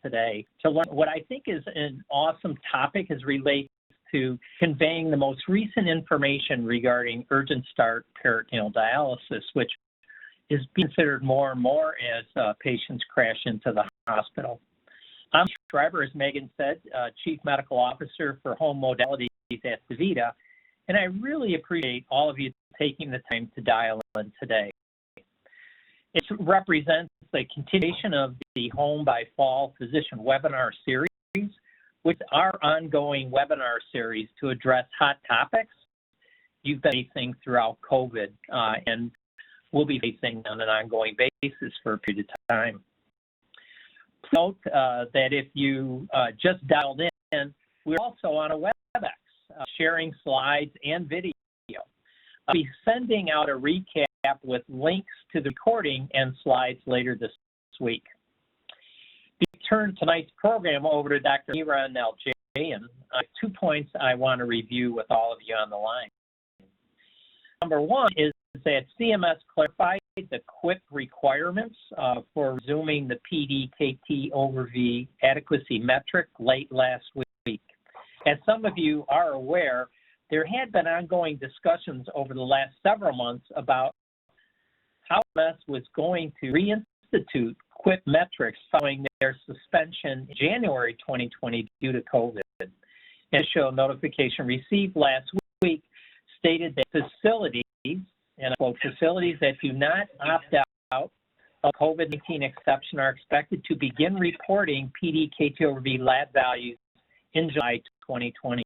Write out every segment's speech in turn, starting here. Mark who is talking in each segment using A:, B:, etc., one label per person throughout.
A: today to learn what I think is an awesome topic as relates to conveying the most recent information regarding urgent start peritoneal dialysis, which is being considered more and more as patients crash into the hospital. I'm Schreiber, as Megan said, Chief Medical Officer for Home Modalities at DaVita, and I really appreciate all of you taking the time to dial in today. It represents the continuation of the Home by Fall Physician Webinar Series, which is our ongoing webinar series to address hot topics you've been facing throughout COVID and will be facing on an ongoing basis for a period of time. Note that if you just dialed in, we're also on a WebEx, sharing slides and video. I'll be sending out a recap with links to the recording and slides later this week. We turn tonight's program over to Dr. Mira and LJ, and I have 2 points I want to review with all of you on the line. Number one is that CMS clarified the QIP requirements for resuming the PD-KT over-V adequacy metric late last week. As some of you are aware, there had been ongoing discussions over the last several months about how CMS was going to reinstitute QIP metrics following their suspension in January 2020 due to COVID. An initial notification received last week stated that facilities, and I quote, facilities that do not opt out of COVID-19 exception are expected to begin reporting PD-KT over V lab values in July 2020.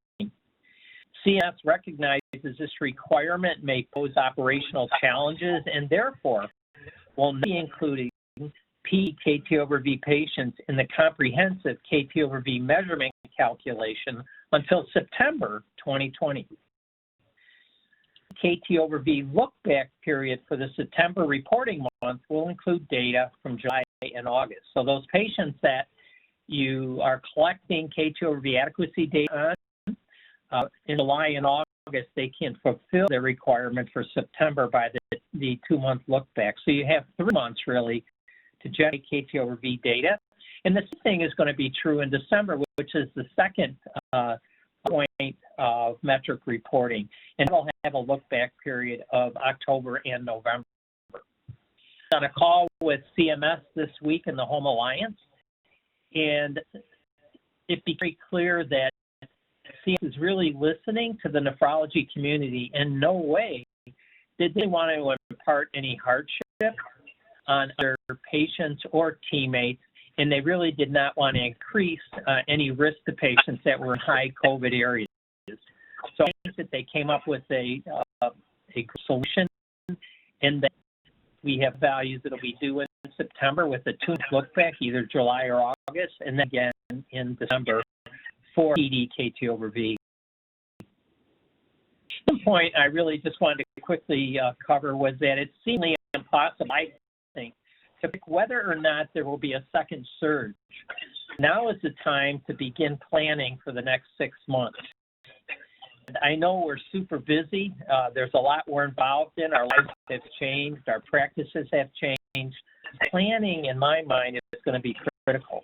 A: CMS recognizes this requirement may pose operational challenges and therefore will not be including PD-KT over V patients in the comprehensive KT over V measurement calculation until September 2020. KT over V look-back period for the September reporting month will include data from July and August. So those patients that you are collecting KT over V adequacy data on in July and August, they can fulfill their requirement for September by the 2-month look-back. So you have 3 months really to generate KT over V data. And the same thing is going to be true in December, which is the second point of metric reporting, and we'll have a look-back period of October and November. On a call with CMS this week in the Home Alliance, and it became very clear that CMS is really listening to the nephrology community. In no way did they want to impart any hardship on their patients or teammates, and they really did not want to increase any risk to patients that were in high COVID areas. So I think that they came up with a solution, and that we have values that will be due in September with a 2-month look back, either July or August, and then again in December for PD-KT over V. One point I really just wanted to quickly cover was that it's seemingly impossible, I think, to pick whether or not there will be a second surge. Now is the time to begin planning for the next 6 months. And I know we're super busy. There's a lot we're involved in. Our lives have changed. Our practices have changed. Planning, in my mind, is going to be critical.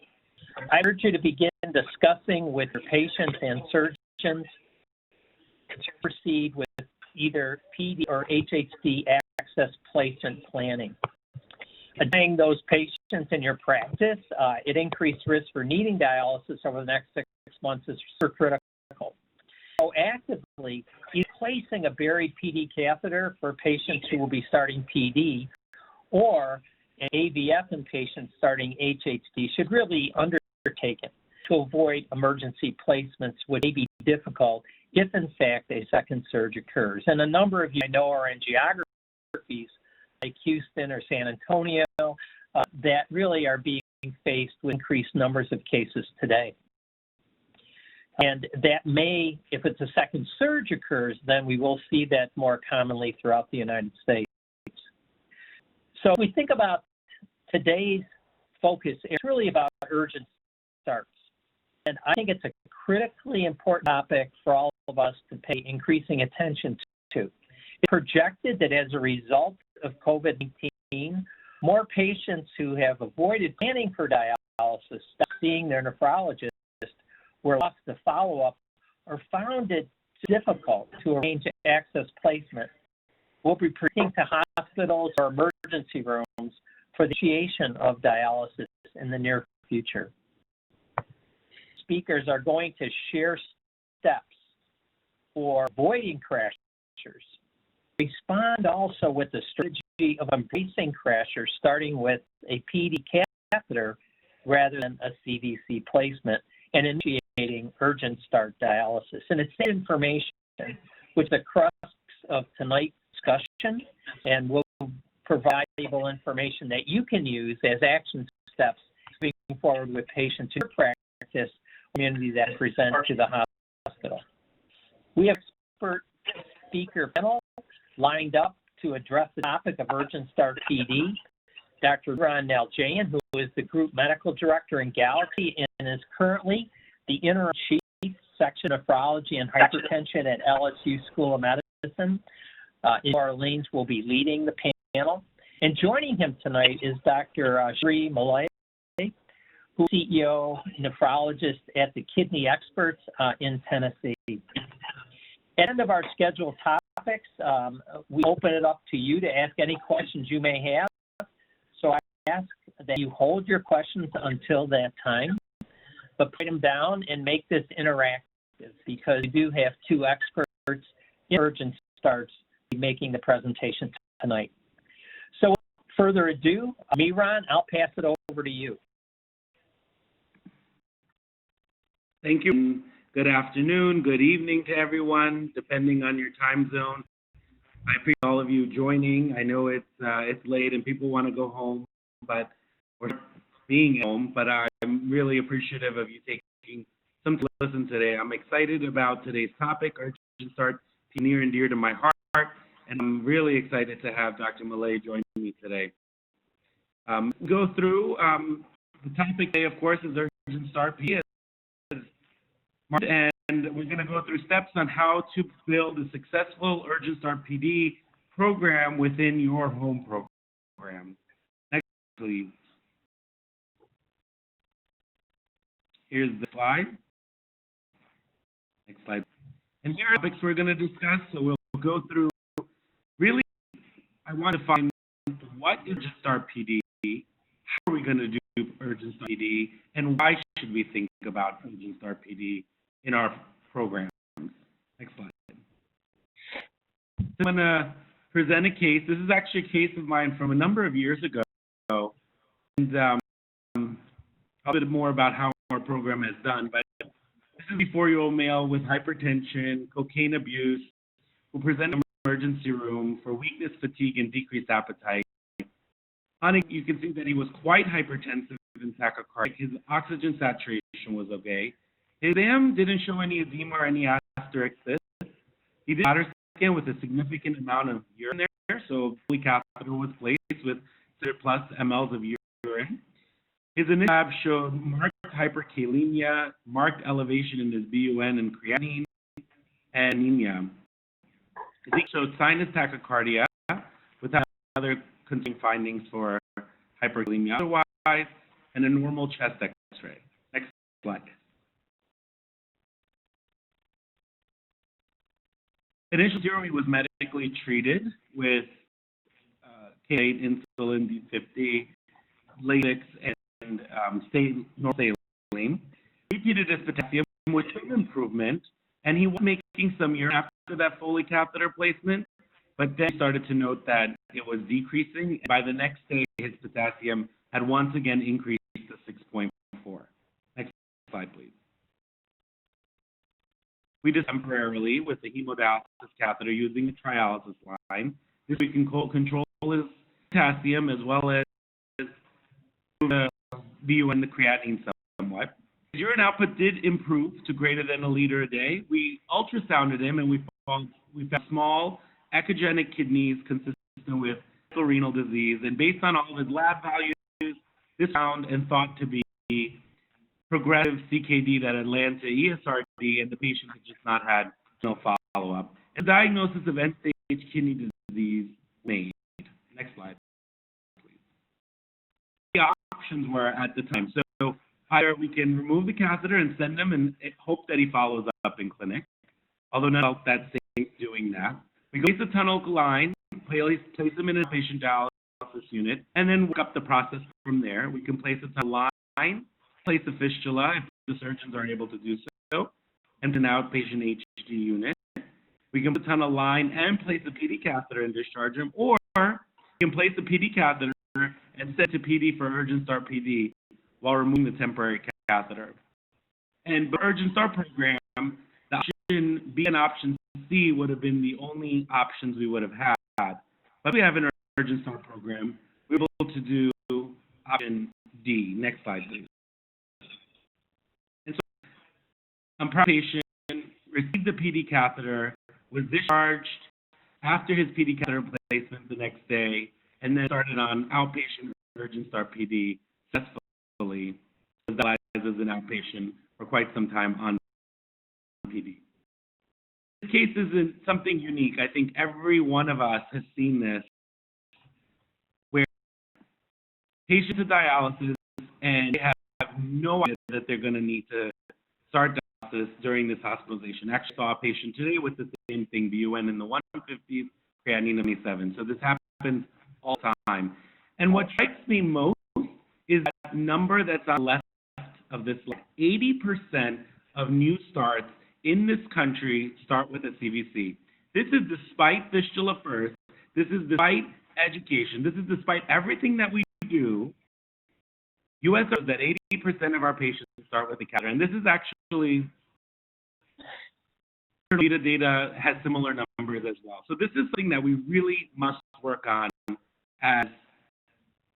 A: I urge you to begin discussing with your patients and surgeons to proceed with either PD or HHD access placement planning. Identifying those patients in your practice at increased risk for needing dialysis over the next 6 months is super critical. So actively, either placing a buried PD catheter for patients who will be starting PD or an AVF in patients starting HHD should really undertaken to avoid emergency placements, which may be difficult if, in fact, a second surge occurs. And a number of you I know are in geographies like Houston or San Antonio that really are being faced with increased numbers of cases today. And that may, if it's a second surge occurs, then we will see that more commonly throughout the United States. So if we think about today's focus, it's really about urgent starts. And I think it's a critically important topic for all of us to pay increasing attention to. It's projected that as a result of COVID-19, more patients who have avoided planning for dialysis stop seeing their nephrologist were lost to follow-up or found it difficult to arrange access placement will be proceeding to hospitals or emergency rooms for the initiation of dialysis in the near future. Speakers are going to share steps for avoiding crashers. Respond also with the strategy of embracing crashers, starting with a PD catheter rather than a CVC placement, and initiating urgent start dialysis. And it's that information which is the crux of tonight's discussion, and will provide valuable information that you can use as action steps moving forward with patients in your practice community that present to the hospital. We have expert speaker panel lined up to address the topic of urgent start PD. Dr. Ron Naljayan, who is the Group Medical Director in Galaxy and is currently the Interim Chief Section of Nephrology and Hypertension at LSU School of Medicine in New Orleans, will be leading the panel. And joining him tonight is Dr. Sri Malay, who is CEO nephrologist at the Kidney Experts in Tennessee. At the end of our scheduled topics, we open it up to you to ask any questions you may have. So I ask that you hold your questions until that time, but put them down and make this interactive, because we do have two experts in urgent starts making the presentation tonight. So without further ado, Miran, I'll pass it over to you.
B: Thank you. Good afternoon, good evening to everyone, depending on your time zone. I appreciate all of you joining. I know it's late and people want to go home, or being at home, but I'm really appreciative of you taking some time to listen today. I'm excited about today's topic. Urgent start near and dear to my heart, and I'm really excited to have Dr. Malay join me today. Go through the topic today, of course, is urgent start PD. And we're going to go through steps on how to build a successful urgent start PD program within your home program. Next, please. Here's the slide. Next slide. And here are the topics we're going to discuss. So we'll go through, really, I want to find what is urgent start PD, how are we going to do urgent start PD, and why should we think about urgent start PD in our programs. Next slide. So I'm going to present a case. This is actually a case of mine from a number of years ago. And a bit more about how our program has done. But this is a 4-year-old male with hypertension, cocaine abuse, who presented in the emergency room for weakness, fatigue, and decreased appetite. You can see that he was quite hypertensive and tachycardic. His oxygen saturation was okay. His exam didn't show any edema or any asterisks. He did bladder scan with a significant amount of urine there, so the catheter was placed with 30+ mLs of urine. His initial lab showed marked hyperkalemia, marked elevation in his BUN and creatinine, and anemia. He showed sinus tachycardia without other concerning findings for hyperkalemia otherwise, and a normal chest X-ray. Next slide. Initially, he was medically treated with K8 insulin D50, Latix, and norsaline. Repeated his potassium, which was an improvement, and he was making some urine after that Foley catheter placement, but then he started to note that it was decreasing. And by the next day, his potassium had once again increased to 6.4. Next slide, please. We did temporarily with the hemodialysis catheter using a trialysis line. This we can control his potassium as well as the BUN and the creatinine somewhat. His urine output did improve to greater than 1 liter a day. We ultrasounded him and we found small echogenic kidneys consistent with renal disease. And based on all of his lab values, this found and thought to be progressive CKD that had led to ESRD, and the patient had just not had no follow-up. And the diagnosis of end-stage kidney disease made. Next slide, please. The options were at the time. So Either we can remove the catheter and send him and hope that he follows up in clinic, although not that safe doing that. We place a tunnel line, place him in a patient dialysis unit, and then work up the process from there. We can place a tunnel line, place a fistula if the surgeons are able to do so, and an outpatient HD unit. We can put a tunnel line and place a PD catheter and discharge him, or we can place a PD catheter and send to PD for urgent start PD while removing the temporary catheter. And the urgent start program, the option B and option C would have been the only options we would have had. But we have an urgent start program. We're able to do option D. Next slide, please. And so, a patient received the PD catheter, was discharged after his PD catheter placement the next day, and then started on outpatient urgent start PD successfully. Was dialyzed as an outpatient for quite some time on PD. This case isn't something unique. I think every one of us has seen this, where patients are dialysis and they have no idea that they're going to need to start dialysis during this hospitalization. Actually, saw a patient today with the same thing, BUN in the 150s, creatinine 77. So this happens all the time. And what strikes me most is that number that's on the left of this slide. 80% of new starts in this country start with a CVC. This is despite fistula first. This is despite education. This is despite everything that we do. U.S. knows that 80% of our patients start with a catheter. And this is actually, data has similar numbers as well. So this is something that we really must work on as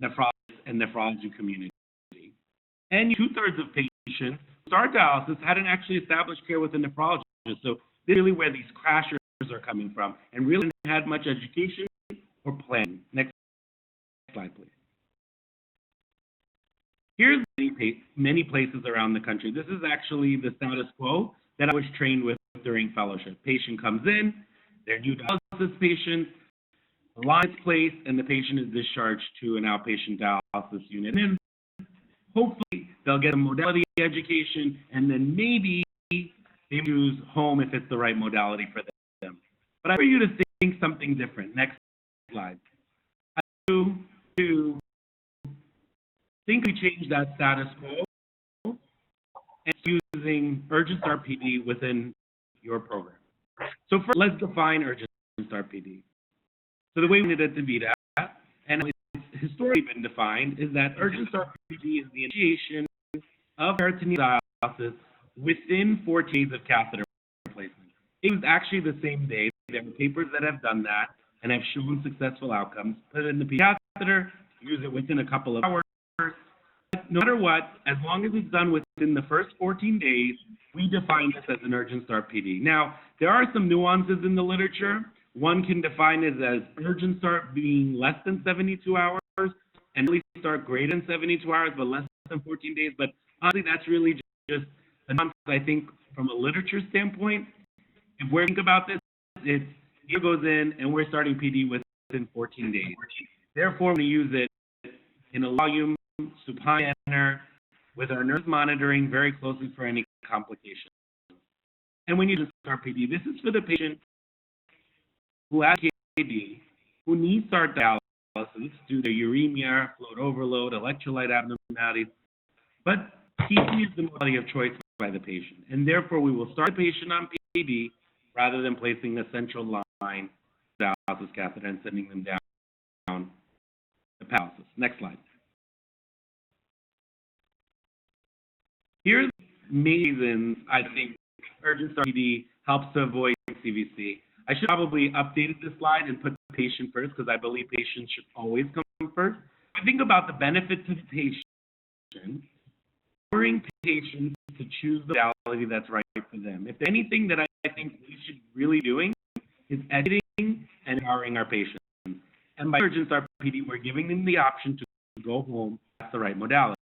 B: nephrologists and nephrology community. And 2/3 of patients who start dialysis hadn't actually established care with a nephrologist. So this is really where these crashers are coming from, and really haven't had much education or planning. Next slide, please. Here's many places around the country. This is actually the status quo that I was trained with during fellowship. Patient comes in, they're new dialysis patients, the line is placed, and the patient is discharged to an outpatient dialysis unit. And then hopefully they'll get a modality education, and then maybe they choose home if it's the right modality for them. But I want you to think something different. Next slide. I want you to think we change that status quo and using urgent start PD within your program. So first, let's define urgent start PD. So the way we did it to be that, and it's historically been defined, is that urgent start PD is the initiation of peritoneal dialysis within 4 days of catheter placement. It was actually the same day. There are papers that have done that and have shown successful outcomes. Put it in the PD catheter, use it within a couple of hours. No matter what, as long as it's done within the first 14 days, we define this as an urgent start PD. Now, there are some nuances in the literature. One can define it as urgent start being less than 72 hours and early start greater than 72 hours, but less than 14 days. But honestly, that's really just a nuance, I think, from a literature standpoint. If we think about this, it's it goes in and we're starting PD within 14 days. Therefore, we use it in a volume supine manner with our nurse monitoring very closely for any complications. And when you start PD, this is for the patient who has ESKD, who needs to start dialysis due to uremia, fluid overload, electrolyte abnormalities, but PD is the modality of choice by the patient. And therefore, we will start the patient on PD rather than placing a central line dialysis catheter and sending them down the dialysis. Next slide. Here's main reasons I think urgent start PD helps to avoid CVC. I should probably update this slide and put the patient first because I believe patients should always come first. I think about the benefit to the patient, empowering patients to choose the modality that's right for them. If there's anything that I think we should really be doing is educating and empowering our patients. And by urgent start PD, we're giving them the option to go home. That's the right modality.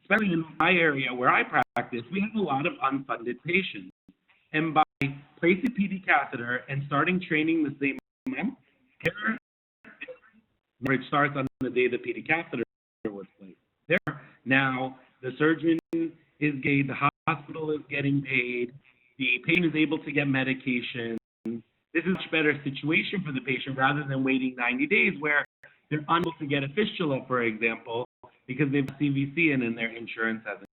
B: Especially in my area where I practice, we have a lot of unfunded patients. And by placing PD catheter and starting training the same month, care, where it starts on the day the PD catheter was placed. There, Now, the surgeon is paid, the hospital is getting paid, the patient is able to get medication. This is a much better situation for the patient rather than waiting 90 days where they're unable to get a fistula, for example, because they've CVC in and their insurance hasn't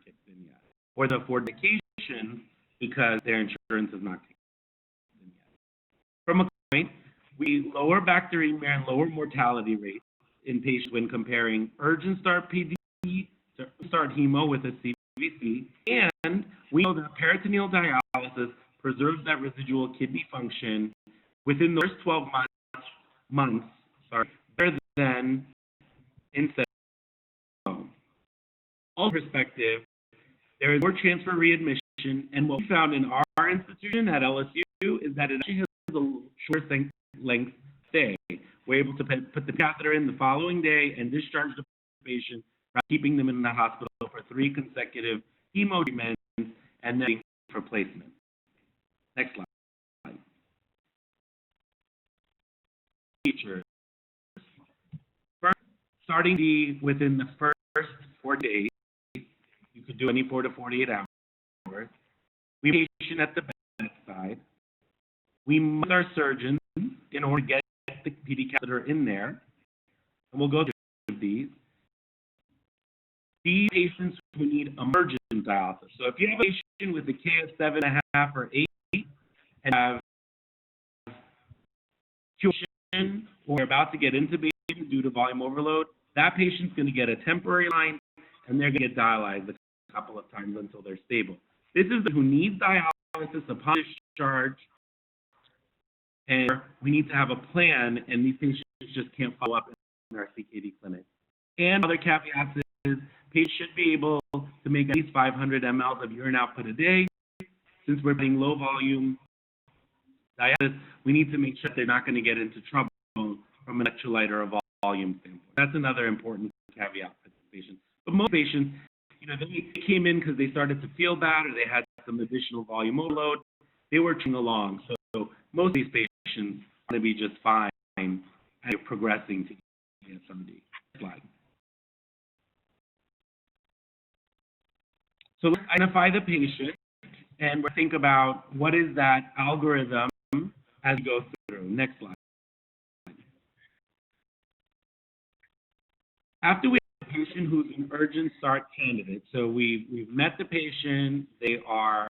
B: kicked in yet. Or the afford medication because their insurance is not kicked in yet. From a point, we lower bacteremia and lower mortality rates in patients when comparing urgent start PD to urgent start hemo with a CVC, and we know that peritoneal dialysis preserves that residual kidney function within the first 12 months, better than instead. All perspective, there is more chance for readmission, and what we found in our institution at LSU is that it actually has a shorter length stay. We're able to put the catheter in the following day and discharge the patient, keeping them in the hospital for 3 consecutive hemo treatments and then for placement. Next slide. Features. First, starting within the first 4 days, you could do 24 to 48 hours. We have a patient at the bedside. We meet our surgeons in order to get the PD catheter in there, and we'll go through these. These patients who need emergent dialysis. So if you have a patient with a K of 7.5 or 8 and have tuition or about to get intubated due to volume overload, that patient's going to get a temporary line and they're going to get dialyzed a couple of times until they're stable. This is the who needs dialysis upon discharge, and we need to have a plan, and these patients just can't follow up in our CKD clinic. And other caveats is patients should be able to make at least 500 mLs of urine output a day. Since we're doing low volume dialysis, we need to make sure they're not going to get into trouble from an electrolyte or a volume standpoint. That's another important caveat for the patients. But most patients, they came in because they started to feel bad or they had some additional volume overload. They were chugging along. So most of these patients are going to be just fine and progressing to ESKD. Slide. So let's identify the patient and we'll think about what is that algorithm as we go through. Next slide. After we have a patient who's an urgent start candidate, so we've met the patient, they are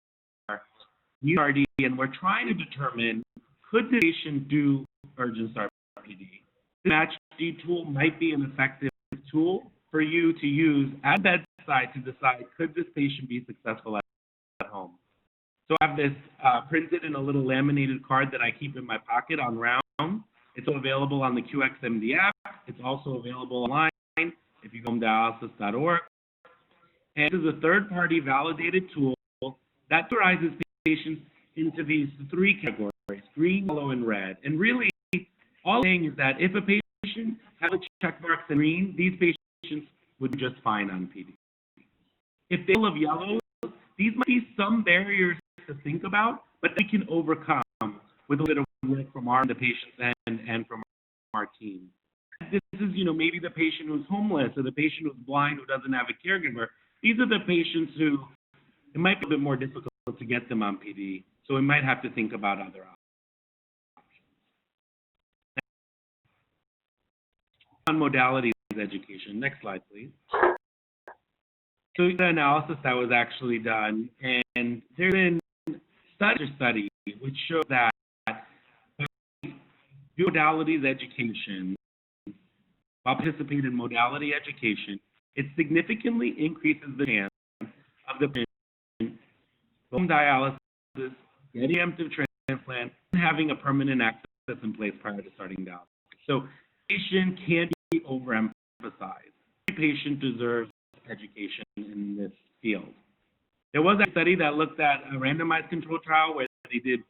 B: URD, and we're trying to determine, could the patient do urgent start PD? The MatchD tool might be an effective tool for you to use at bedside to decide, could this patient be successful at home? So I have this printed in a little laminated card that I keep in my pocket on round. It's available on the QXMD app. It's also available online if you go to dialysis.org. And this is a third-party validated tool that categorizes patients into these 3 categories, green, yellow, and red. And really, all I'm saying is that if a patient has a check marks in green, these patients would be just fine on PD. If they're full of yellows, these might be some barriers to think about, but they can overcome with a little work from the patient's end and from our team. This is, maybe the patient who's homeless or the patient who's blind who doesn't have a caregiver. These are the patients who it might be a bit more difficult to get them on PD, so we might have to think about other options. On modalities education. Next slide, please. So the analysis that was actually done, and there's been study which shows that modalities education, while participating in modality education, it significantly increases the chance of the patient going dialysis, getting preemptive transplant, and having a permanent access in place prior to starting dialysis. So patient can't be overemphasized. Every patient deserves education in this field. There was a study that looked at a randomized control trial where they did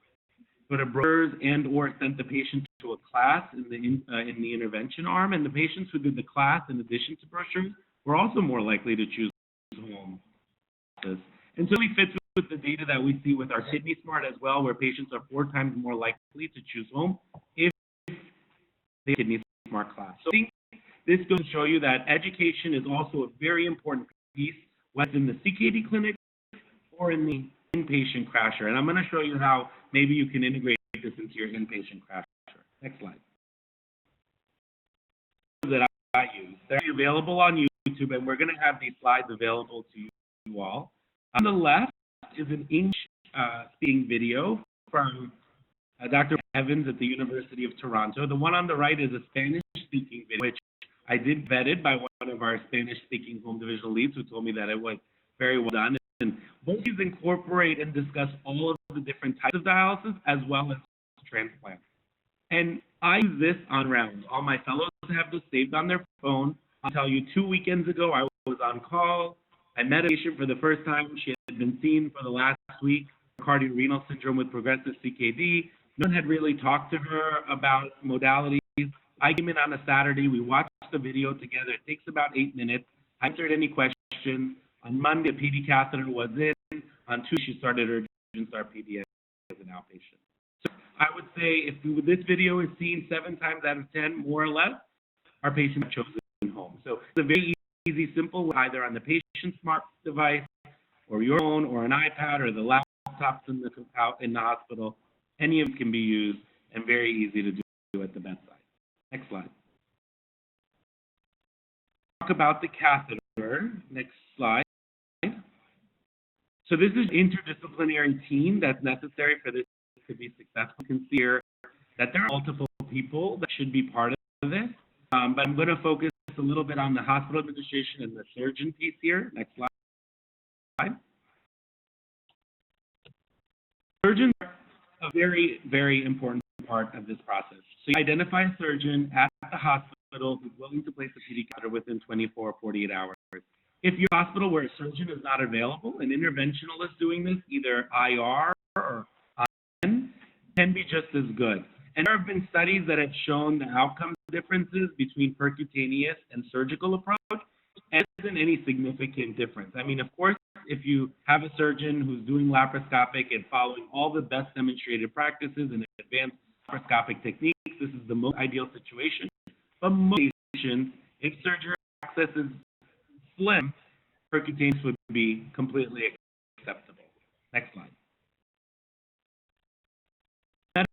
B: sort of brochures and or sent the patient to a class in the intervention arm, and the patients who did the class in addition to brochures were also more likely to choose home. And so it fits with the data that we see with our Kidney Smart as well, where patients are 4 times more likely to choose home if they have Kidney Smart class. So I think this goes to show you that education is also a very important piece, whether it's in the CKD clinic or in the inpatient crasher. And I'm going to show you how maybe you can integrate this into your inpatient crasher. Next slide. That I use. They're available on YouTube, and we're going to have these slides available to you all. On the left is an English-speaking video from Dr. Evans at the University of Toronto. The one on the right is a Spanish-speaking video, which I did vetted by one of our Spanish-speaking home divisional leads who told me that it was very well done. And both these incorporate and discuss all of the different types of dialysis as well as transplant. And I use this on rounds. All my fellows have this saved on their phone. I'll tell you, 2 weekends ago, I was on call. I met a patient for the first time. She had been seen for the last week, cardiorenal syndrome with progressive CKD. No one had really talked to her about modalities. I came in on a Saturday. We watched the video together. It takes about 8 minutes. I answered any questions. On Monday, a PD catheter was in. On Tuesday, she started her urgent start PD as an outpatient. So I would say if this video is seen 7 times out of 10, more or less, our patient has chosen home. So it's a very easy, simple, either on the patient's smart device or your own or an iPad or the laptops in the hospital. Any of them can be used and very easy to do at the bedside. Next slide. Talk about the catheter. Next slide. So this is an interdisciplinary team that's necessary for this to be successful. You can see here that there are multiple people that should be part of this, but I'm going to focus a little bit on the hospital administration and the surgeon piece here. Next slide. Surgeons are a very, very important part of this process. So you identify a surgeon at the hospital who's willing to place a PD catheter within 24 or 48 hours. If you're a hospital where a surgeon is not available, an interventionalist doing this, either IR or IN, can be just as good. And there have been studies that have shown the outcome differences between percutaneous and surgical approach, and there isn't any significant difference. I mean, of course, if you have a surgeon who's doing laparoscopic and following all the best demonstrated practices and advanced laparoscopic techniques, this is the most ideal situation. But most patients, if surgery access is slim, percutaneous would be completely acceptable. Next slide.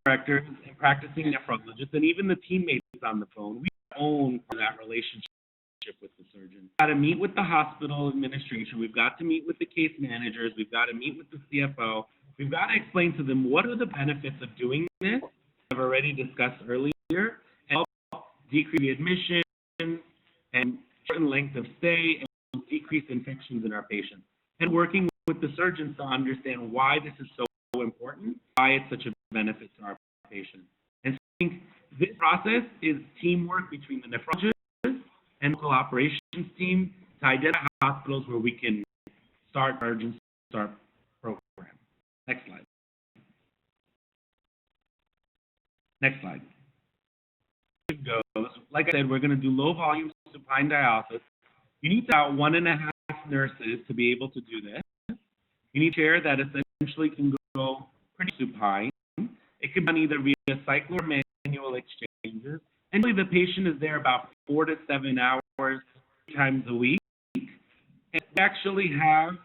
B: Directors and practicing nephrologists, and even the teammates on the phone, we own that relationship with the surgeon. We've got to meet with the hospital administration. We've got to meet with the case managers. We've got to meet with the CFO. We've got to explain to them what are the benefits of doing this, I've already discussed earlier, and help decrease the admission and certain length of stay and decrease infections in our patients. And working with the surgeons to understand why this is so important, why it's such a benefit to our patients. And so I think this process is teamwork between the nephrologist and local operations team to identify hospitals where we can start urgent start program. Next slide. Next slide. Like I said, we're going to do low volume supine dialysis. You need about 1.5 nurses to be able to do this. You need a chair that essentially can go pretty supine. It can be done either via cycle or manual exchanges. And really the patient is there about 4 to 7 hours 3 times a week. And we actually have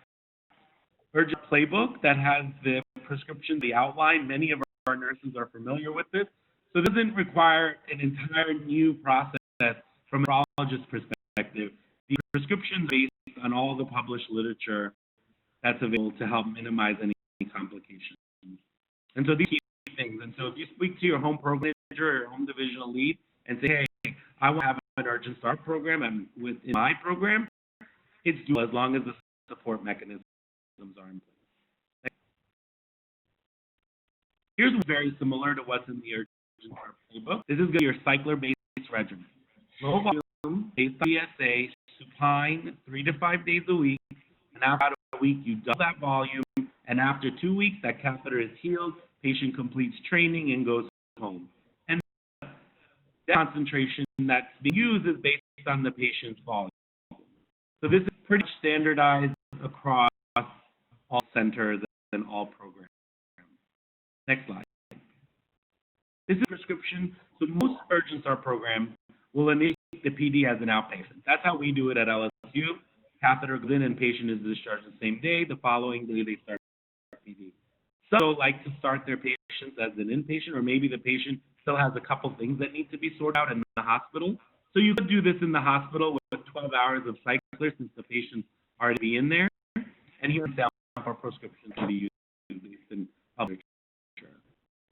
B: urgent playbook that has the prescription, the outline. Many of our nurses are familiar with this. So it doesn't require an entire new process from a nephrologist perspective. The prescription is based on all the published literature that's available to help minimize any complications. And so these things. And so if you speak to your home program manager or your home divisional lead and say, hey, I want to have an urgent start program and within my program, it's doable as long as the support mechanisms are in place. Here's what's very similar to what's in the urgent start playbook. This is going to be your cycler-based regimen. Low volume, based on ESA, supine 3 to 5 days a week, and after a week you double that volume, and after 2 weeks that catheter is healed, patient completes training and goes home. And the concentration that's being used is based on the patient's volume. So this is pretty standardized across all centers and all programs. Next slide. This is a prescription. So most urgent start programs will initiate the PD as an outpatient. That's how we do it at LSU. Catheter goes in and patient is discharged the same day. The following day they start PD. Some like to start their patients as an inpatient, or maybe the patient still has a couple things that need to be sorted out in the hospital. So you could do this in the hospital with 12 hours of cycler since the patient's already in there. And here down for prescriptions to be used in public insurance.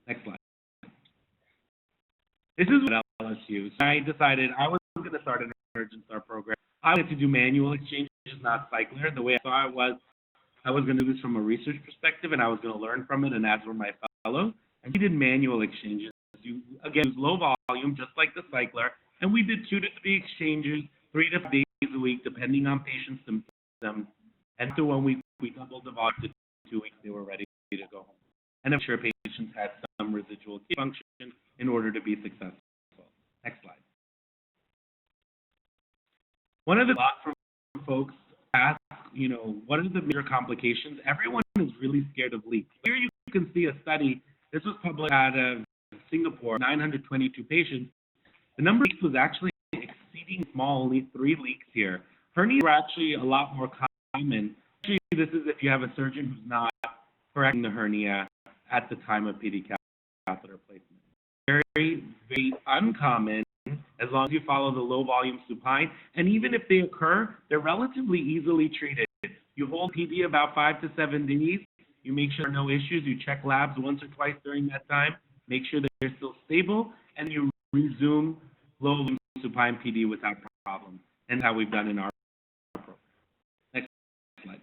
B: Next slide. This is what LSU. So I decided I was going to start an urgent start program. I wanted to do manual exchanges, not cycler. The way I saw it was I was going to do this from a research perspective, and I was going to learn from it, and as were my fellows. And we did manual exchanges. You, again, use low volume, just like the cycler, and we did 2 to 3 exchanges, 3 to 5 days a week, depending on patient symptoms. And after 1 week, we doubled the volume to 2 weeks. They were ready to go home. And I'm sure patients had some residual function in order to be successful. Next slide. One of the lot from folks ask, what are the major complications? Everyone is really scared of leaks. Here you can see a study. This was published out of Singapore, 922 patients. The number of leaks was actually exceeding small, only 3 leaks here. Hernias were actually a lot more common. Actually, this is if you have a surgeon who's not correcting the hernia at the time of PD catheter placement. Very, very uncommon as long as you follow the low volume supine. And even if they occur, they're relatively easily treated. You hold PD about 5 to 7 days. You make sure there are no issues. You check labs once or twice during that time. Make sure that they're still stable. And you resume low volume supine PD without problem. And how we've done in our program. Next slide.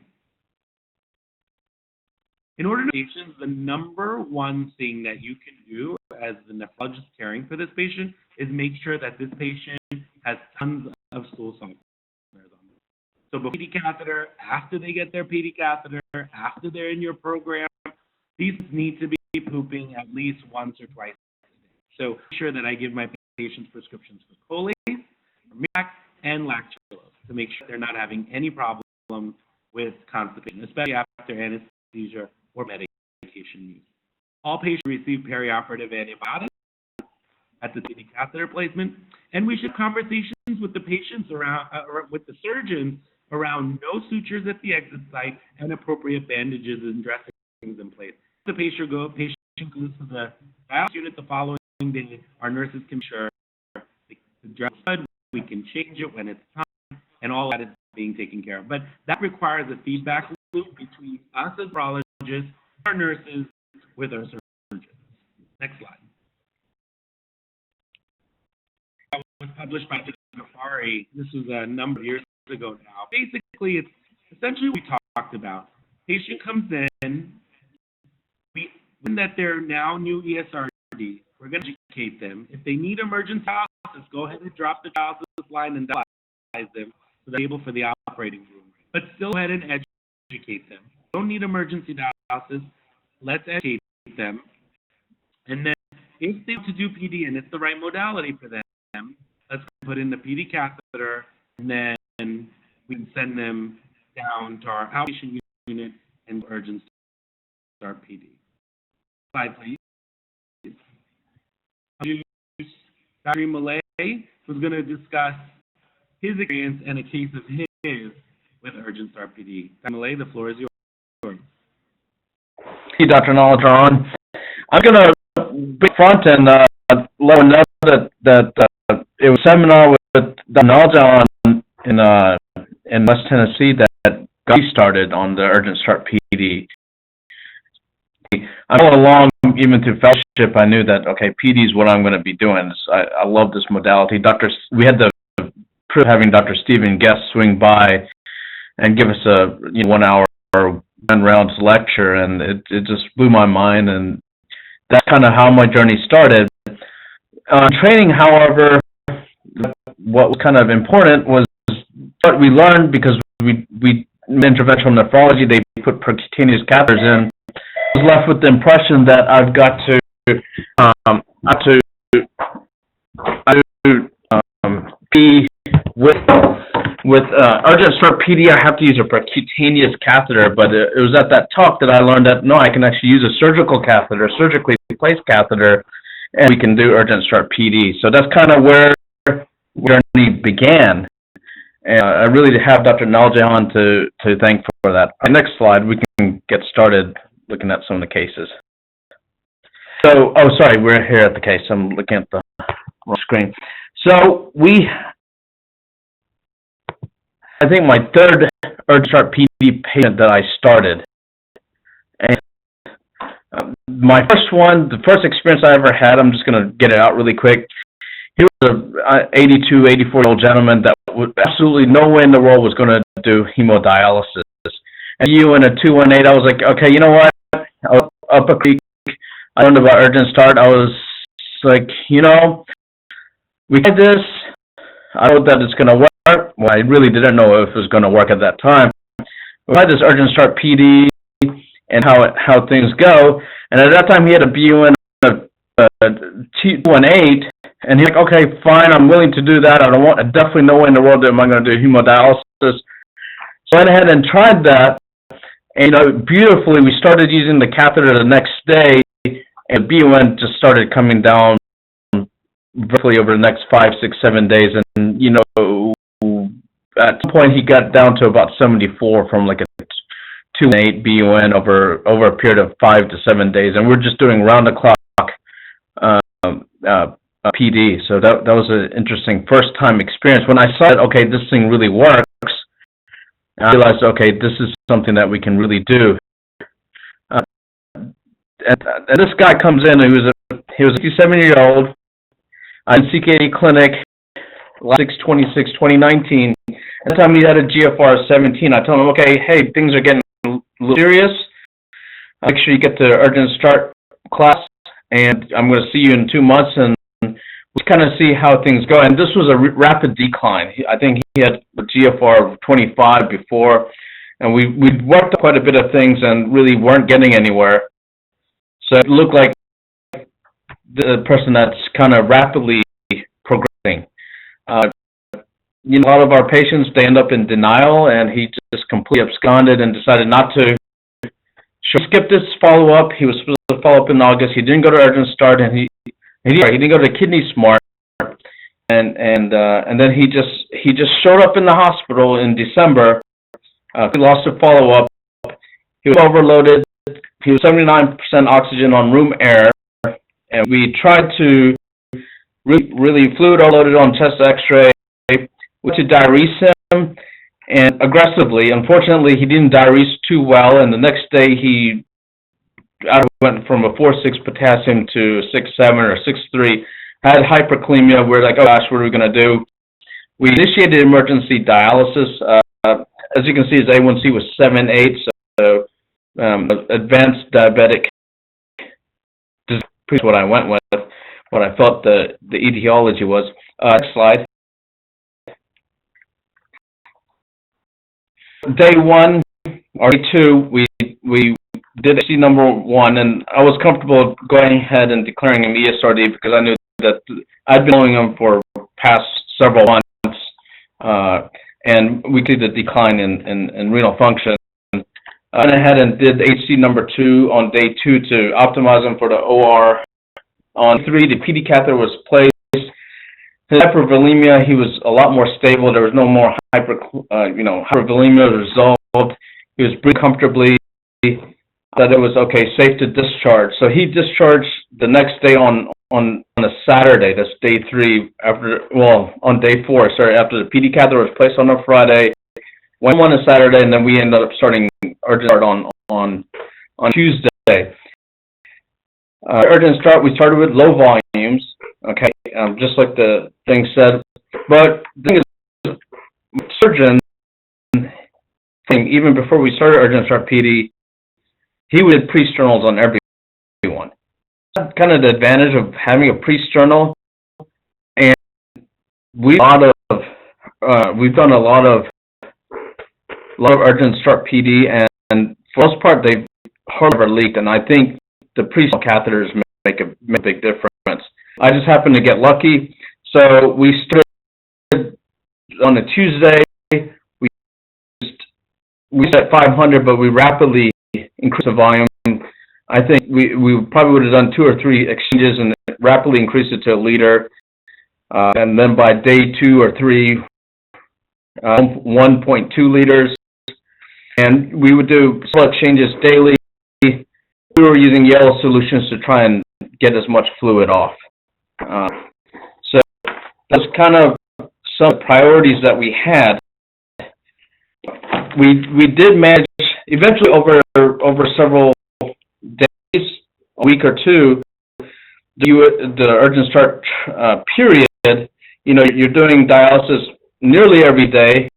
B: In order to patients, the number one thing that you can do as the nephrologist caring for this patient is make sure that this patient has tons of stool salt. So before PD catheter, after they get their PD catheter, after they're in your program, these need to be pooping at least once or twice a day. So make sure that I give my patients prescriptions for Colace, Mirac, and lactulose to make sure they're not having any problems with constipation, especially after anesthesia or medication use. All patients receive perioperative antibiotics at the PD catheter placement, and we should have conversations with the patients around, with the surgeons around no sutures at the exit site and appropriate bandages and dressings in place. The patient goes to the dialysis unit the following day. Our nurses can ensure the dress blood, we can change it when it's time, and all that is being taken care of. But that requires a feedback loop between us as nephrologists, our nurses, with our surgeons. Next slide. That was published by Ghaffari. This was a number of years ago now. Basically, it's essentially what we talked about. Patient comes in, when that they're now new ESRD, we're going to educate them. If they need emergency dialysis, go ahead and drop the dialysis line and dialyze them so they're able for the operating room. But still go ahead and educate them. Don't need emergency dialysis. Let's educate them. And then if they want to do PD and it's the right modality for them, let's put in the PD catheter, and then we can send them down to our outpatient unit and urgent start PD. Slide, please. Dr. Malay was going to discuss his experience and a case of his with urgent start PD. Dr. Malay, the floor is yours.
C: Hey, Dr. Nalajaran. I'm going to be front and let them know that it was a seminar with Dr. Nalajaran in West Tennessee that got me started on the urgent start PD. I all along, even through fellowship, I knew that, okay, PD is what I'm going to be doing. I love this modality. We had the privilege of having Dr. Stephen Guest swing by and give us a 1 hour run rounds lecture, and it just blew my mind, and that's kind of how my journey started. Training, however, what was kind of important was what we learned, because we in interventional nephrology, they put percutaneous catheters in. I was left with the impression that I've got to be with urgent start PD. I have to use a percutaneous catheter, but it was at that talk that I learned that no, I can actually use a surgical catheter, surgically placed catheter, and we can do urgent start PD. So that's kind of where journey began. And I really have Dr. Naljahan to thank for that. Next slide, we can get started looking at some of the cases. So, oh, sorry, we're here at the case. I'm looking at the wrong screen. So I think my third urgent start PD patient that I started. And my first one, the first experience I ever had, I'm just going to get it out really quick. He was an 82, 84-year-old gentleman that would absolutely no way in the world was going to do hemodialysis. And you in a 218, I was like, okay, you know what? Up a creek, I learned about urgent start. I was like, you know, we had this. I know that it's going to work. Well, I really didn't know if it was going to work at that time. We had this urgent start PD and how things go. And at that time, he had a BUN of 218. And he's like, okay, fine, I'm willing to do that. I definitely no way in the world am I going to do hemodialysis. So I went ahead and tried that. And, you know, beautifully, we started using the catheter the next day, and BUN just started coming down roughly over the next 5, 6, 7 days. And, you know, at some point he got down to about 74 from like a 2.8 BUN over a period of 5 to 7 days. And we're just doing round-the-clock PD. So that was an interesting first-time experience. When I saw that, okay, this thing really works, I realized, okay, this is something that we can really do. And this guy comes in, he was a 57-year-old in CKD clinic, 6/26/2019. At the time he had a GFR of 17. I told him, okay, hey, things are getting a little serious. Make sure you get to urgent start class, and I'm going to see you in 2 months, and we'll kind of see how things go. And this was a rapid decline. I think he had a GFR of 25 before, and we worked quite a bit of things and really weren't getting anywhere. So it looked like the person that's kind of rapidly progressing. You know, a lot of our patients, they end up in denial, and he just completely absconded and decided not to. Skip this follow-up. He was supposed to follow up in August. He didn't go to urgent start, and he didn't go to Kidney Smart, and then he just showed up in the hospital in December. He lost a follow-up. He was overloaded. He was 79% oxygen on room air, and we tried to really fluid overloaded on chest X-ray. We had to diurese him and aggressively. Unfortunately, he didn't diurese too well, and the next day he went from a 4.6 potassium to 6.7 or 6.3. Had hyperkalemia. We're like, oh gosh, what are we going to do? We initiated emergency dialysis. As you can see, his A1C was 7.8, so advanced diabetic. This is what I went with, what I thought the etiology was. Next slide. Day 1 or day 2, we did AC number 1, and I was comfortable going ahead and declaring him ESRD because I knew that I'd been knowing him for past several months, and we see the decline in renal function. I went ahead and did HC number 2 on day 2 to optimize him for the OR. On 3, the PD catheter was placed. His hypervolemia, he was a lot more stable. There was no more hypervolemia resolved. He was breathing comfortably. That it was okay, safe to discharge. So he discharged the next day on a Saturday. That's day 3 on day 4. Sorry, after the PD catheter was placed on a Friday. Went on a Saturday, and then we ended up starting urgent start on Tuesday. Urgent start, we started with low volumes, okay, just like the thing said. But the thing is, surgeon, even before we started urgent start PD, he did pre-sternals on everyone. That's kind of the advantage of having a pre-sternal, and we've done a lot of urgent start PD, and for the most part, they've hardly ever leaked, and I think the pre-sternal catheters make a big difference. I just happened to get lucky, so we started on a Tuesday. We set 500, but we rapidly increased the volume. I think we probably would have done 2 or 3 exchanges and rapidly increased it to 1 liter. And then by day 2 or 3, 1.2 liters. And we would do blood changes daily. We were using yellow solutions to try and get as much fluid off. So that's kind of some priorities that we had. We did manage eventually over several days, a week or two, the urgent start period. You know, you're doing dialysis nearly every day.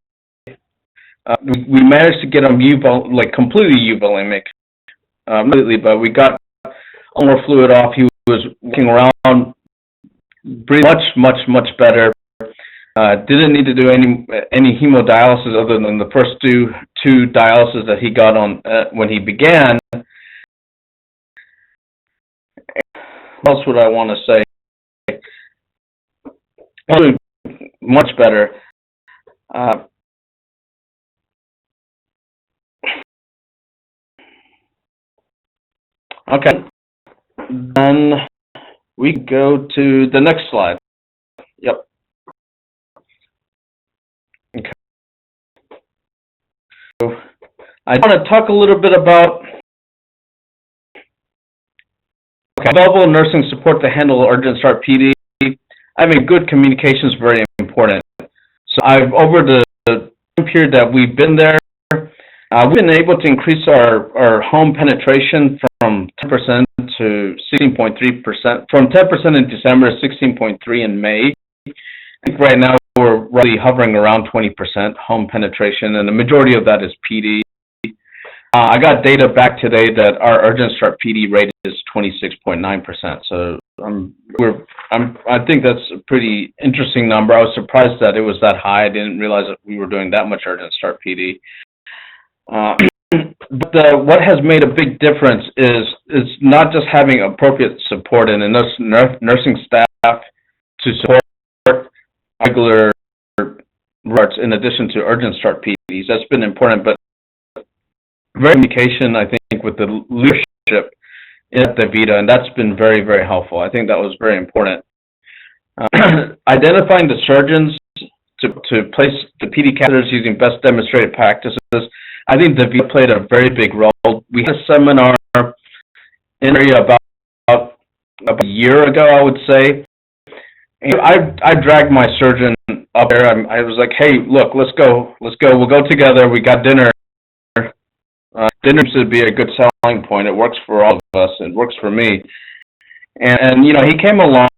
C: We managed to get him completely euvolemic, completely, but we got more fluid off. He was walking around, breathing much better. Didn't need to do any hemodialysis other than the first two dialysis that he got on when he began. What else would I want to say? Much better. Okay, then we go to the next slide. Yep. Okay. So I want to talk a little bit about available nursing support to handle urgent start PD. I mean, good communication is very important. So over the period that we've been there, we've been able to increase our home penetration from 10% to 16.3%, from 10% in December to 16.3% in May. I think right now we're really hovering around 20% home penetration, and the majority of that is PD. I got data back today that our urgent start PD rate is 26.9%. So I think that's a pretty interesting number. I was surprised that it was that high. I didn't realize that we were doing that much urgent start PD. But what has made a big difference is not just having appropriate support and enough nursing staff to support regular wards in addition to urgent start PDs. That's been important, but very communication, I think, with the leadership at DaVita, and that's been very, very helpful. I think that was very important. Identifying the surgeons to place the PD catheters using best demonstrated practices. I think DaVita played a very big role. We had a seminar in the area about a year ago, I would say. And I dragged my surgeon up there. I was like, hey, look, let's go. We'll go together. We got dinner. Dinner should be a good selling point. It works for all of us. It works for me. And you know, he came along.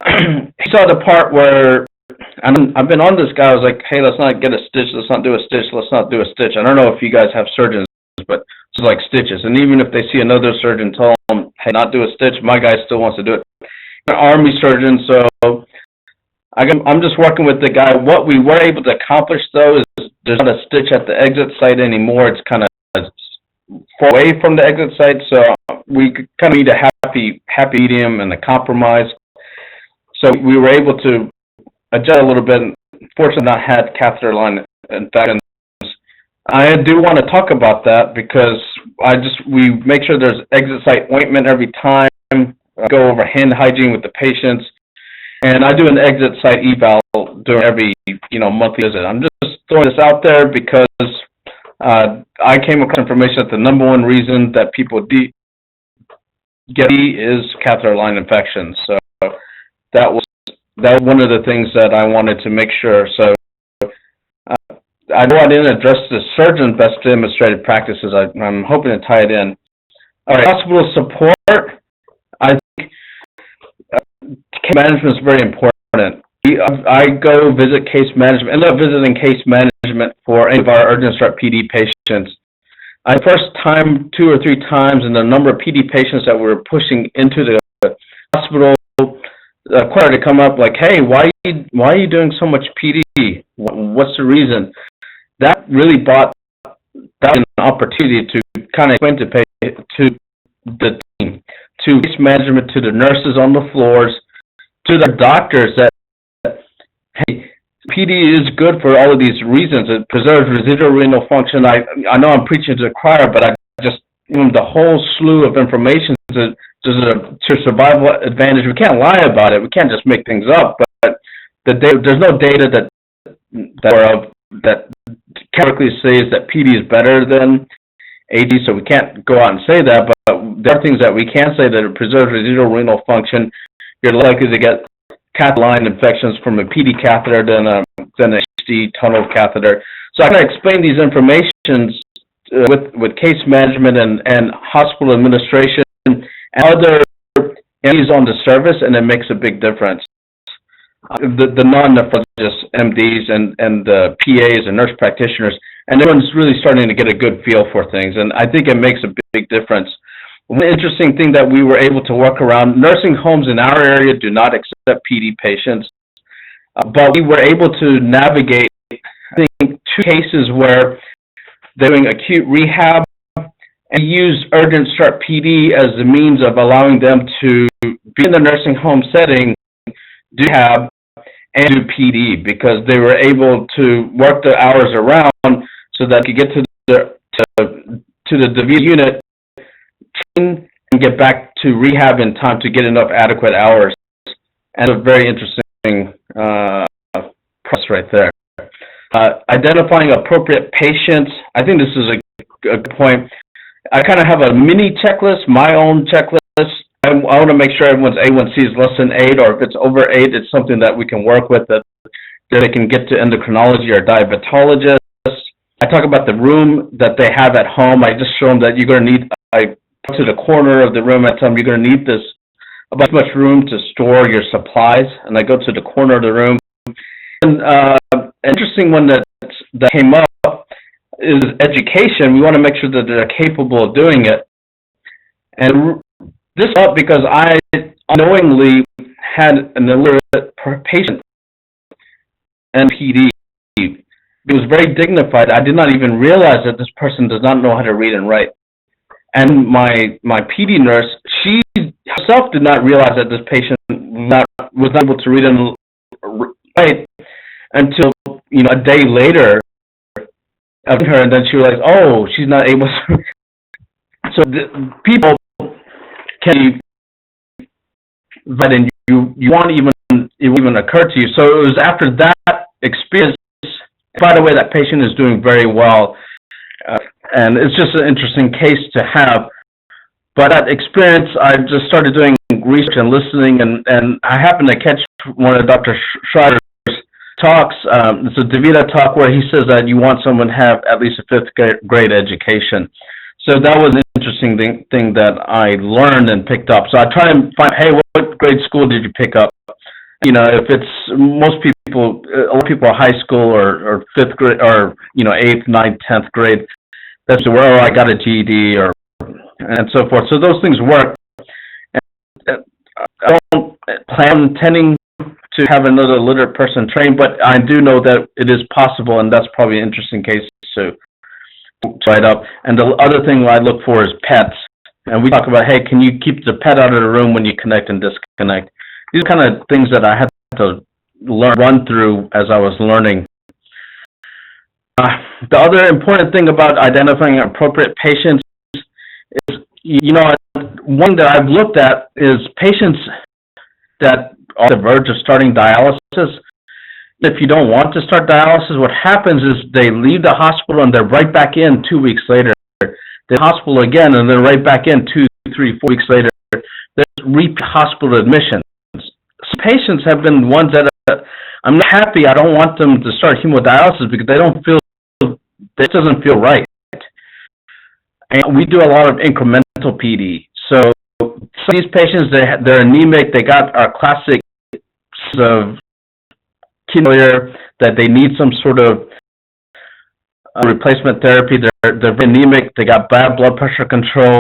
C: He saw the part where I've been on this guy. I was like, hey, let's not get a stitch. Let's not do a stitch. Let's not do a stitch. I don't know if you guys have surgeons, but it's like stitches. And even if they see another surgeon tell them, hey, not do a stitch, my guy still wants to do it. An Army surgeon, so I'm just working with the guy. What we were able to accomplish, though, is there's not a stitch at the exit site anymore. It's kind of far away from the exit site, so we kind of need a happy medium and a compromise. So we were able to adjust a little bit. Fortunately, not had catheter line infections. I do want to talk about that because we make sure there's exit site ointment every time. Go over hand hygiene with the patients, and I do an exit site eval during every monthly visit. I'm just throwing this out there because I came across information that the number one reason that people get is catheter line infections. So that was one of the things that I wanted to make sure. So I know I didn't address the surgeon best demonstrated practices. I'm hoping to tie it in. All right, hospital support. I think case management is very important. I go visit case management, end up visiting case management for any of our urgent start PD patients. First time 2 or 3 times, and the number of PD patients that we're pushing into the hospital required to come up like, hey, why are you doing so much PD? What's the reason? That really brought that an opportunity to kind of explain to the team, to case management, to the nurses on the floors, to the doctors that, hey, PD is good for all of these reasons. It preserves residual renal function. I know I'm preaching to the choir, but I just, the whole slew of information to survival advantage. We can't lie about it. We can't just make things up, but there's no data that categorically says that PD is better than AD, so we can't go out and say that, but there are things that we can say that it preserves residual renal function. You're likely to get catheter line infections from a PD catheter than an HD tunnel catheter. So I can explain these informations with case management and hospital administration and other entities on the service, and it makes a big difference. The non-nephrologists, MDs, and the PAs and nurse practitioners, and everyone's really starting to get a good feel for things, and I think it makes a big difference. One interesting thing that we were able to work around, nursing homes in our area do not accept PD patients, but we were able to navigate, I think, 2 cases where they're doing acute rehab and use urgent start PD as the means of allowing them to be in the nursing home setting, do rehab, and do PD, because they were able to work the hours around so that they could get to the DaVita unit, train, and get back to rehab in time to get enough adequate hours. And a very interesting process right there. Identifying appropriate patients, I think this is a good point. I kind of have a mini checklist, my own checklist. I want to make sure everyone's A1C is less than 8, or if it's over 8, it's something that we can work with, that they can get to endocrinology or diabetologists. I talk about the room that they have at home. I just show them that you're going to need, I go to the corner of the room, I tell them you're going to need about much room to store your supplies, and I go to the corner of the room. And an interesting one that came up is education. We want to make sure that they're capable of doing it. And this up because I unknowingly had an illiterate patient and PD. It was very dignified. I did not even realize that this person does not know how to read and write. And my PD nurse, she herself did not realize that this patient was not able to read and write until, a day later of her, and then she realized, oh, she's not able to. So people can but then you want it even occur to you. So it was after that experience. By the way, that patient is doing very well, and it's just an interesting case to have. But that experience, I just started doing research and listening, and I happened to catch one of Dr. Schreider's talks. It's a DaVita talk where he says that you want someone to have at least a 5th grade education. So that was an interesting thing that I learned and picked up. So I try and find, hey, what grade school did you pick up? If it's most people, a lot of people are high school or 5th grade or 8th, 9th, 10th grade. That's where I got a GED and so forth. So those things work. And I don't plan intending to have another literate person trained, but I do know that it is possible, and that's probably an interesting case to write up. And the other thing I look for is pets. And we talk about, hey, can you keep the pet out of the room when you connect and disconnect? These are kind of things that I had to run through as I was learning. The other important thing about identifying appropriate patients is, one that I've looked at is patients that are on the verge of starting dialysis. If you don't want to start dialysis, what happens is they leave the hospital and they're right back in 2 weeks later. They're in the hospital again, and they're right back in 2, 3, 4 weeks later. There's repeat hospital admissions. Some patients have been ones that I'm not happy. I don't want them to start hemodialysis because this doesn't feel right. And we do a lot of incremental PD. So some of these patients, they're anemic. They got our classic of kidney failure that they need some sort of replacement therapy. They're anemic. They got bad blood pressure control,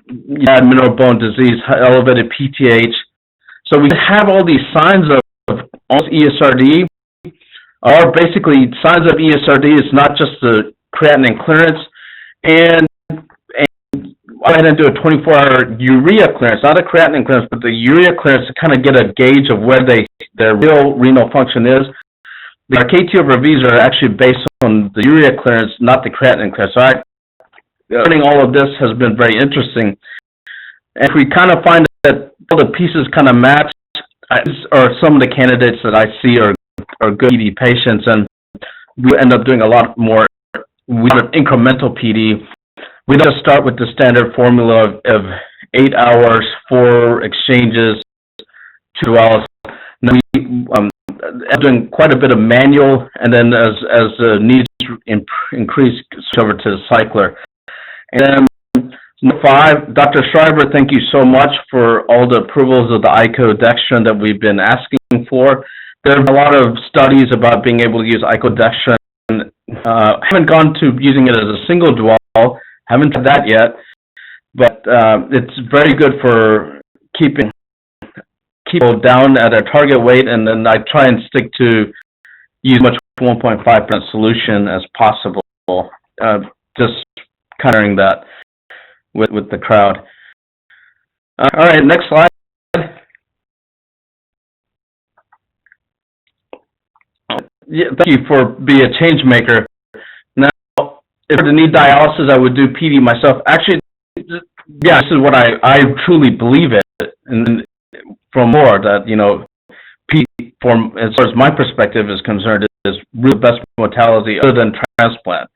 C: mineral bone disease, elevated PTH. So we have all these signs of almost ESRD, or basically signs of ESRD is not just the creatinine clearance, and I had to do a 24-hour urea clearance, not a creatinine clearance, but the urea clearance to kind of get a gauge of where their real renal function is. Our KT over V's are actually based on the urea clearance, not the creatinine clearance. So learning all of this has been very interesting. And if we kind of find that all the pieces kind of match, or some of the candidates that I see are good PD patients, and we end up doing a lot more. We have incremental PD. We don't just start with the standard formula of 8 hours, 4 exchanges, 2 hours. Now we doing quite a bit of manual, and then as the needs increase, switch over to the cycler. And then 5, Dr. Schreiber, thank you so much for all the approvals of the icodextrin that we've been asking for. There are a lot of studies about being able to use icodextrin. Haven't gone to using it as a single dwell, haven't tried that yet, but it's very good for keeping people down at a target weight, and then I try and stick to use much 1.5% solution as possible, just countering that with the crowd. All right, next slide. Yeah, thank you for being a change maker. Now, if I need dialysis, I would do PD myself. Actually, yeah, this is what I truly believe it, and from more that, you know, PD, from as far as my perspective is concerned, is really the best mortality other than transplant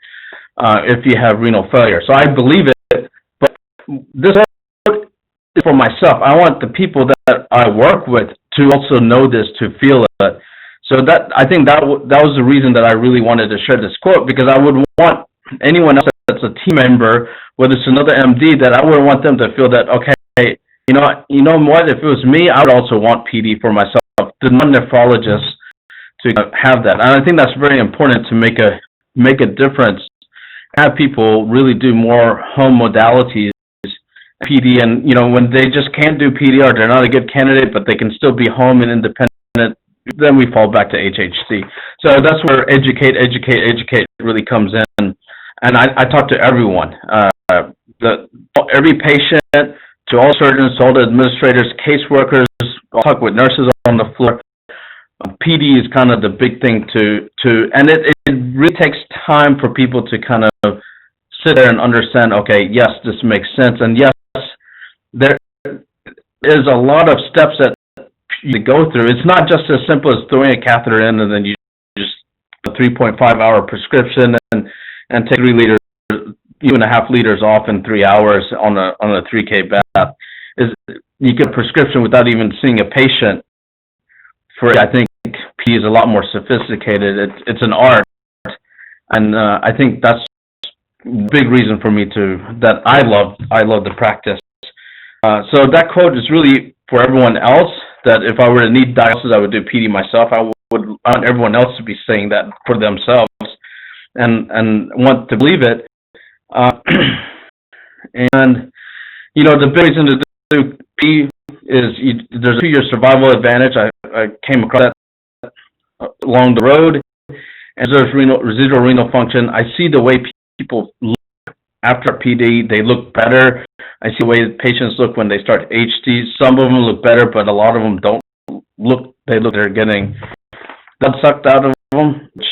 C: if you have renal failure. So I believe it, but this is for myself. I want the people that I work with to also know this, to feel it. So that, I think that was the reason that I really wanted to share this quote, because I would want anyone else that's a team member, whether it's another MD, that I would want them to feel that, okay, you know what, if it was me, I would also want PD for myself, the non-nephrologist, to have that. And I think that's very important to make a difference, have people really do more home modalities, PD, and, you know, when they just can't do PD or they're not a good candidate, but they can still be home and independent, then we fall back to HHC. So that's where educate really comes in. And I talk to everyone, every patient, to all surgeons, to all the administrators, caseworkers. I'll talk with nurses on the floor. PD is kind of the big thing and it really takes time for people to kind of sit there and understand, okay, yes, this makes sense. And yes, there is a lot of steps that you go through. It's not just as simple as throwing a catheter in and then you just a 3.5-hour prescription and take 3 liters, 2.5 liters off in 3 hours on a 3K bath. You get a prescription without even seeing a patient. I think P is a lot more sophisticated. It's an art, and I think that's a big reason for me that I love the practice. So that quote is really for everyone else, that if I were to need dialysis, I would do PD myself. I would want everyone else to be saying that for themselves and want to believe it. And, you know, the big reason to do PD is there's a 2-year survival advantage. I came across that along the road. And there's residual renal function. I see the way people look after PD. They look better. I see the way patients look when they start HT. Some of them look better, but a lot of them don't look. They're getting blood sucked out of them, which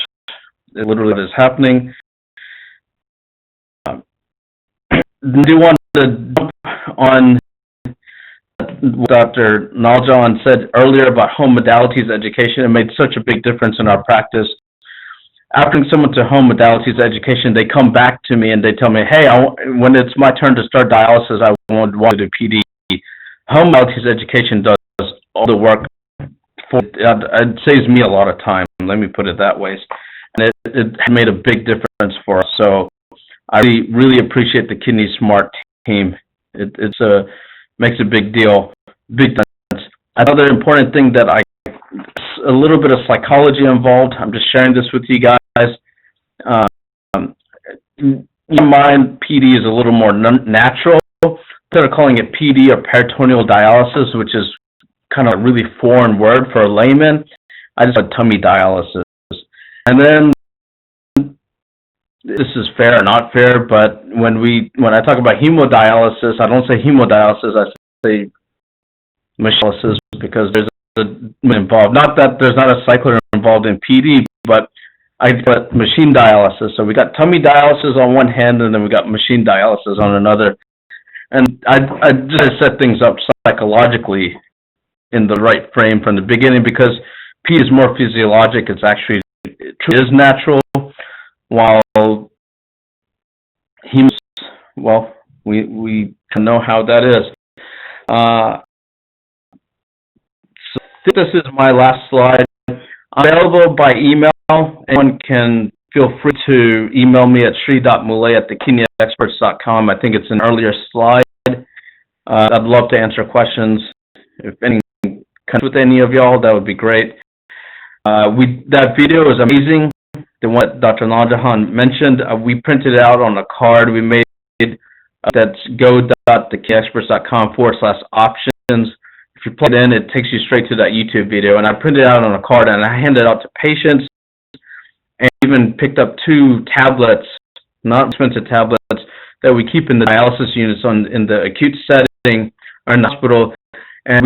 C: literally is happening. Do you want to jump on what Dr. Naljan said earlier about home modalities education? It made such a big difference in our practice. After someone to home modalities education, they come back to me and they tell me, hey, when it's my turn to start dialysis, I want to do PD. Home modalities education does all the work. It saves me a lot of time, let me put it that way. And it made a big difference for us. So I really appreciate the Kidney Smart team. It makes a big deal, big difference. Another important thing that a little bit of psychology involved. I'm just sharing this with you guys. In my mind, PD is a little more natural. Instead of calling it PD or peritoneal dialysis, which is kind of a really foreign word for a layman, I just said tummy dialysis. And then, this is fair or not fair, but when I talk about hemodialysis, I don't say hemodialysis, I say dialysis, because there's involved. Not that there's not a cycler involved in PD, but I put machine dialysis. So we got tummy dialysis on one hand, and then we got machine dialysis on another. And I just set things up psychologically in the right frame from the beginning, because P is more physiologic. It's actually, it is natural, while hemus, well, we can know how that is. So I think this is my last slide. I'm available by email. Anyone can feel free to email me at sri.muley@thekidneyexperts.com. I think it's an earlier slide. I'd love to answer questions. If anything comes with any of y'all, that would be great. That video is amazing. The one that Dr. Naljahan mentioned, we printed it out on a card we made. That's go.thekidneyexperts.com/options. If you plug it in, it takes you straight to that YouTube video. And I printed it out on a card, and I handed it out to patients, and even picked up 2 tablets, not expensive tablets, that we keep in the dialysis units in the acute setting or in the hospital. And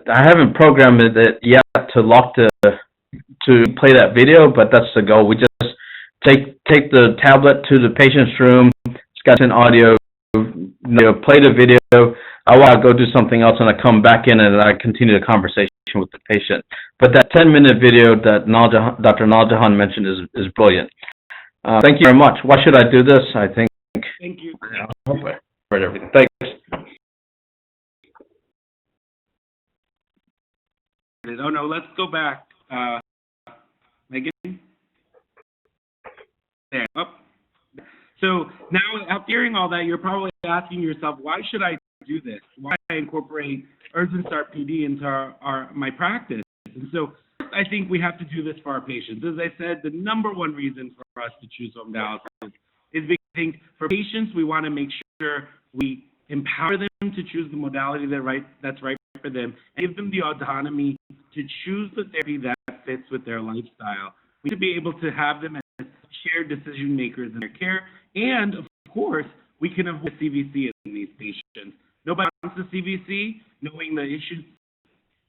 C: I haven't programmed it yet to play that video, but that's the goal. We just take the tablet to the patient's room. It's got an audio, play the video. I want to go do something else, and I come back in and I continue the conversation with the patient. But that 10-minute video that Dr. Naljahan mentioned is brilliant. Thank you very much. Why should I do this? I think.
B: Thank you.
C: I hope I read everything. Thanks.
B: Oh no, let's go back. Megan? There. Oh. So now, after hearing all that, you're probably asking yourself, why should I do this? Why should I incorporate Urgent Start PD into my practice? And so I think we have to do this for our patients. As I said, the number one reason for us to choose home dialysis is because I think for patients, we want to make sure we empower them to choose the modality that's right for them, and give them the autonomy to choose the therapy that fits with their lifestyle. We need to be able to have them as shared decision makers in their care, and of course, we can avoid CVC in these patients. Nobody wants the CVC, knowing the issues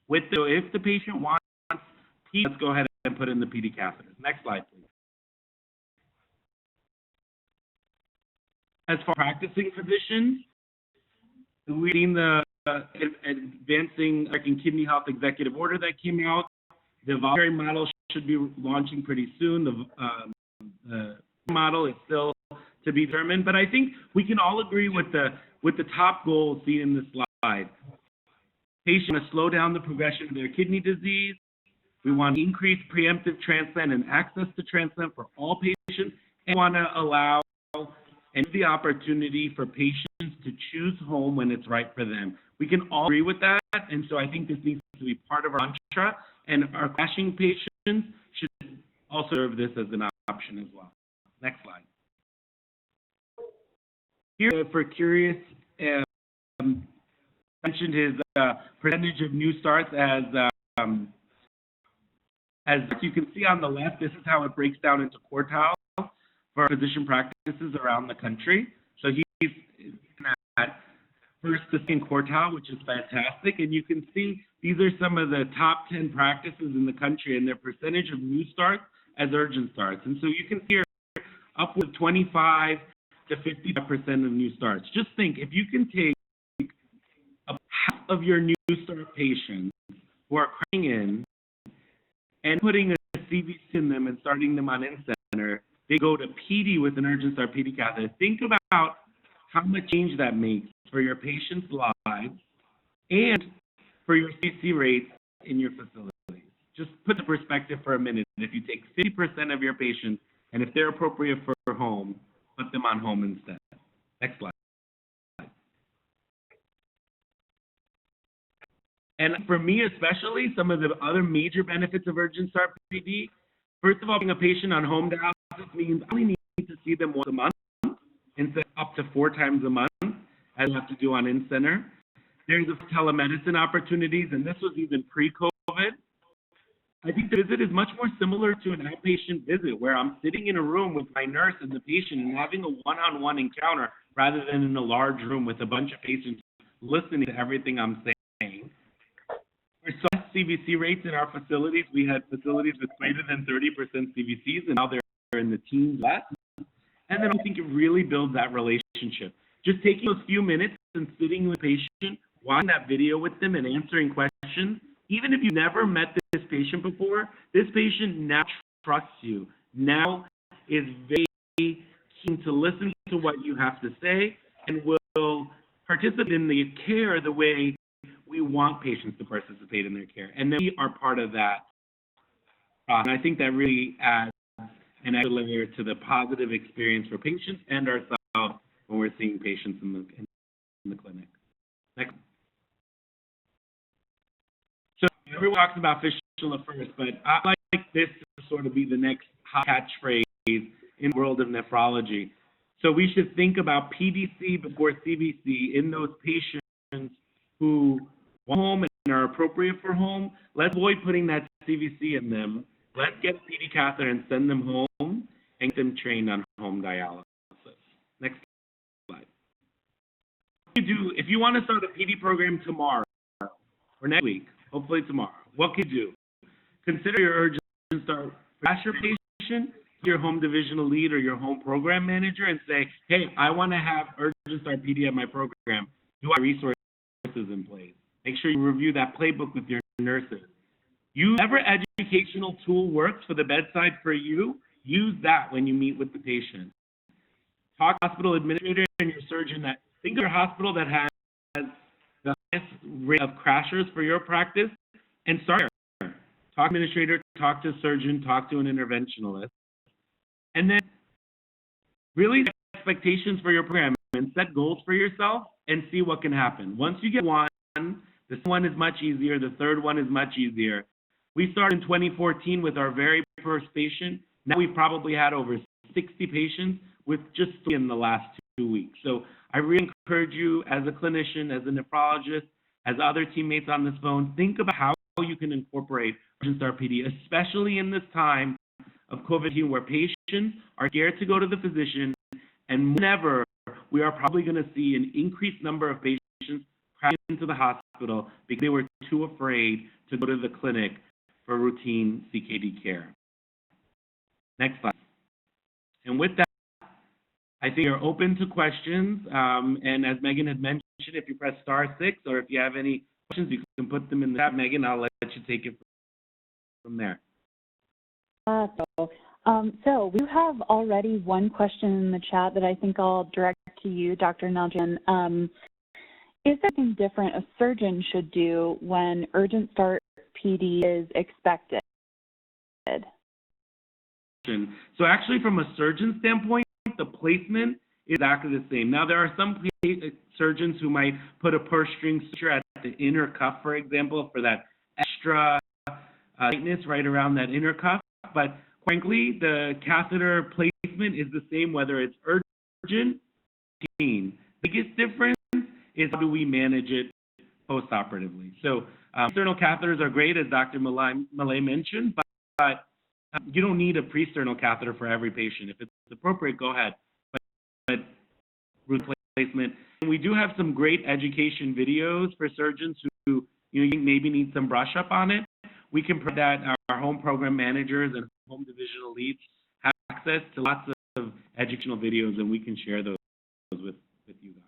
B: with it. So if the patient wants PD, let's go ahead and put in the PD catheter. Next slide, please. As for practicing physicians, we've seen the advancing American Kidney Health Executive Order that came out. The voluntary model should be launching pretty soon. The model is still to be determined, but I think we can all agree with the top goals seen in this slide. Patients want to slow down the progression of their kidney disease. We want to increase preemptive transplant and access to transplant for all patients, and we want to allow and the opportunity for patients to choose home when it's right for them. We can all agree with that, and so I think this needs to be part of our mantra, and our crashing patients should also serve this as an option as well. Next slide. Here, for curious, mentioned his percentage of new starts as you can see on the left. This is how it breaks down into quartiles for physician practices around the country. So he's at first to second quartile, which is fantastic. And you can see these are some of the top 10 practices in the country and their percentage of new starts as urgent starts. And so you can see here upward 25 to 55% of new starts. Just think, if you can take half of your new start patients who are coming in and putting a CVC in them and starting them on in-center, they go to PD with an urgent start PD catheter. Think about how much change that makes for your patients' lives and for your CVC rates in your facilities. Just put the perspective for a minute. If you take 50% of your patients, and if they're appropriate for home, put them on home instead. Next slide. And for me especially, some of the other major benefits of urgent start PD, first of all, being a patient on home dialysis means I only need to see them once a month instead of up to 4 times a month, as you have to do on in-center. There's telemedicine opportunities, and this was even pre-COVID. I think the visit is much more similar to an outpatient visit, where I'm sitting in a room with my nurse and the patient and having a one-on-one encounter rather than in a large room with a bunch of patients listening to everything I'm saying. We saw CVC rates in our facilities. We had facilities with greater than 30% CVCs, and now they're in the teens less. And then I think it really builds that relationship. Just taking those few minutes and sitting with the patient, watching that video with them and answering questions questions. Even if you never met this patient before, this patient now trusts you, now is very keen to listen to what you have to say and will participate in the care the way we want patients to participate in their care. And then we are part of that. And I think that really adds an extra layer to the positive experience for patients and ourselves when we're seeing patients in the clinic. Next. So everyone talks about fistula first, but I like this to sort of be the next hot catchphrase in the world of nephrology. So we should think about PDC before CVC in those patients who want home and are appropriate for home. Let's avoid putting that CVC in them. Let's get a PD catheter and send them home and get them trained on home dialysis. Next slide. If you want to start a PD program tomorrow or next week, hopefully tomorrow, what can you do? Consider your urgent start. Ask your patient, your home divisional lead or your home program manager, and say, hey, I want to have urgent start PD at my program. Do I have resources in place? Make sure you review that playbook with your nurses. Use whatever educational tool works for the bedside for you. Use that when you meet with the patient. Talk to the hospital administrator and your surgeon. Think of your hospital that has the highest rate of crashers for your practice and start there. Talk to administrator, talk to a surgeon, talk to an interventionalist. And then really set expectations for your program and set goals for yourself and see what can happen. Once you get one, the second one is much easier, the third one is much easier. We started in 2014 with our very first patient. Now we've probably had over 60 patients with just 3 in the last 2 weeks. So I really encourage you as a clinician, as a nephrologist, as other teammates on this phone, think about how you can incorporate urgent start PD, especially in this time of COVID-19 where patients are scared to go to the physician, and whenever we are probably going to see an increased number of patients crashing into the hospital because they were too afraid to go to the clinic for routine CKD care. Next slide. And with that, I think you're open to questions. And as Megan had mentioned, if you press *6 or if you have any questions, you can put them in the chat. Megan, I'll let you take it from there.
D: So we have already one question in the chat that I think I'll direct to you, Dr. Neljan. Is there anything different a surgeon should do when urgent start PD is expected?
B: So actually, from a surgeon standpoint, the placement is exactly the same. Now, there are some surgeons who might put a purse string suture at the inner cuff, for example, for that extra tightness right around that inner cuff. But frankly, the catheter placement is the same whether it's urgent or routine. The biggest difference is how do we manage it post-operatively. So external catheters are great, as Dr. Malay mentioned, but you don't need a pre-sternal catheter for every patient. If it's appropriate, go ahead. But replacement. And we do have some great education videos for surgeons who maybe need some brush up on it. We can provide that. Our home program managers and home divisional leads have access to lots of educational videos, and we can share those with you guys.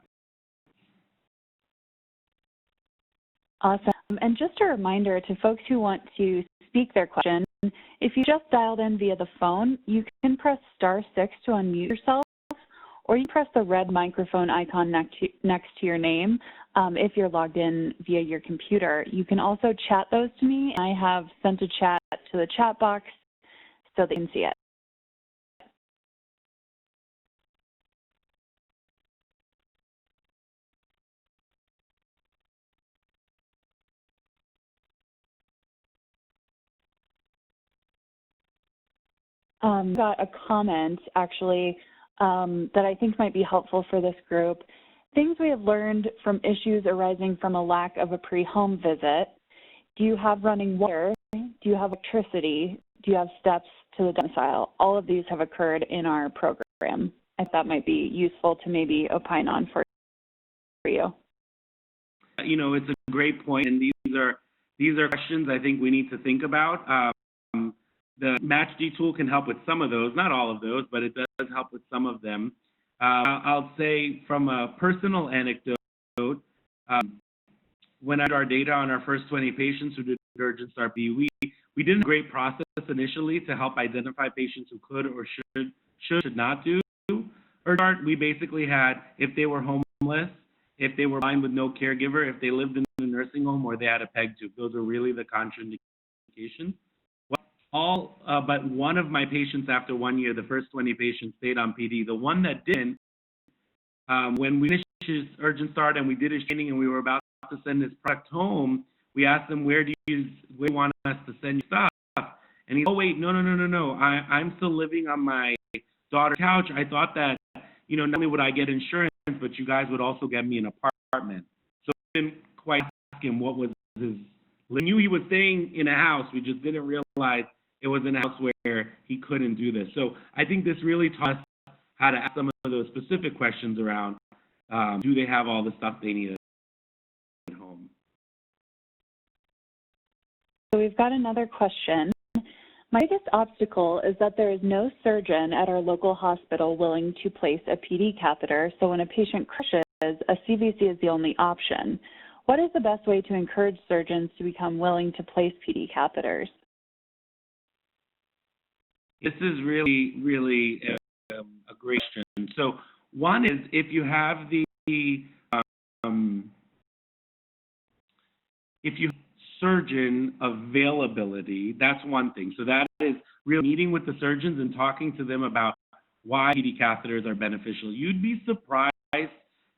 D: Awesome. And just a reminder to folks who want to speak their question, if you just dialed in via the phone, you can press *6 to unmute yourself, or you press the red microphone icon next to your name if you're logged in via your computer. You can also chat those to me. I have sent a chat to the chat box so they can see it. Got a comment, actually, that I think might be helpful for this group. Things we have learned from issues arising from a lack of a pre-home visit. Do you have running water? Do you have electricity? Do you have steps to the domicile? All of these have occurred in our program. I thought that might be useful to maybe opine on for you.
B: It's a great point, and these are questions I think we need to think about. The MatchD tool can help with some of those, not all of those, but it does help with some of them. I'll say from a personal anecdote, when I did our data on our first 20 patients who did urgent start PD, we did a great process initially to help identify patients who could or should not do urgent start. We basically had, if they were homeless, if they were blind with no caregiver, if they lived in a nursing home, or they had a PEG tube. Those are really the contraindications. But one of my patients after 1 year, the first 20 patients stayed on PD. The one that didn't, when we finished his urgent start and we did his training and we were about to send his product home, we asked him, where do you want us to send your stuff? And he's, oh wait, no. I'm still living on my daughter's couch. I thought that, not only would I get insurance, but you guys would also get me an apartment. So we didn't quite ask him what was his. We knew he was staying in a house. We just didn't realize it was in a house where he couldn't do this. So I think this really taught us how to ask some of those specific questions around, do they have all the stuff they need at home?
D: So we've got another question. My biggest obstacle is that there is no surgeon at our local hospital willing to place a PD catheter, so when a patient crashes, a CVC is the only option. What is the best way to encourage surgeons to become willing to place PD catheters?
B: This is really a great question. So one is, if you have surgeon availability, that's one thing. So that is really meeting with the surgeons and talking to them about why PD catheters are beneficial. You'd be surprised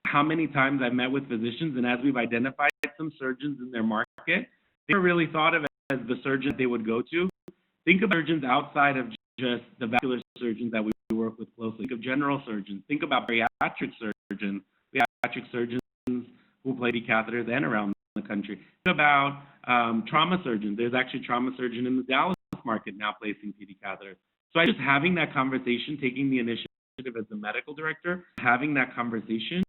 B: how many times I've met with physicians, and as we've identified some surgeons in their market, they were really thought of as the surgeon they would go to. Think of surgeons outside of just the vascular surgeons that we work with closely. Think of general surgeons. Think about bariatric surgeons. Bariatric surgeons who play PD catheters and around the country. Think about trauma surgeons. There's actually a trauma surgeon in the Dallas market now placing PD catheters. So just having that conversation, taking the initiative as the medical director, having that conversation,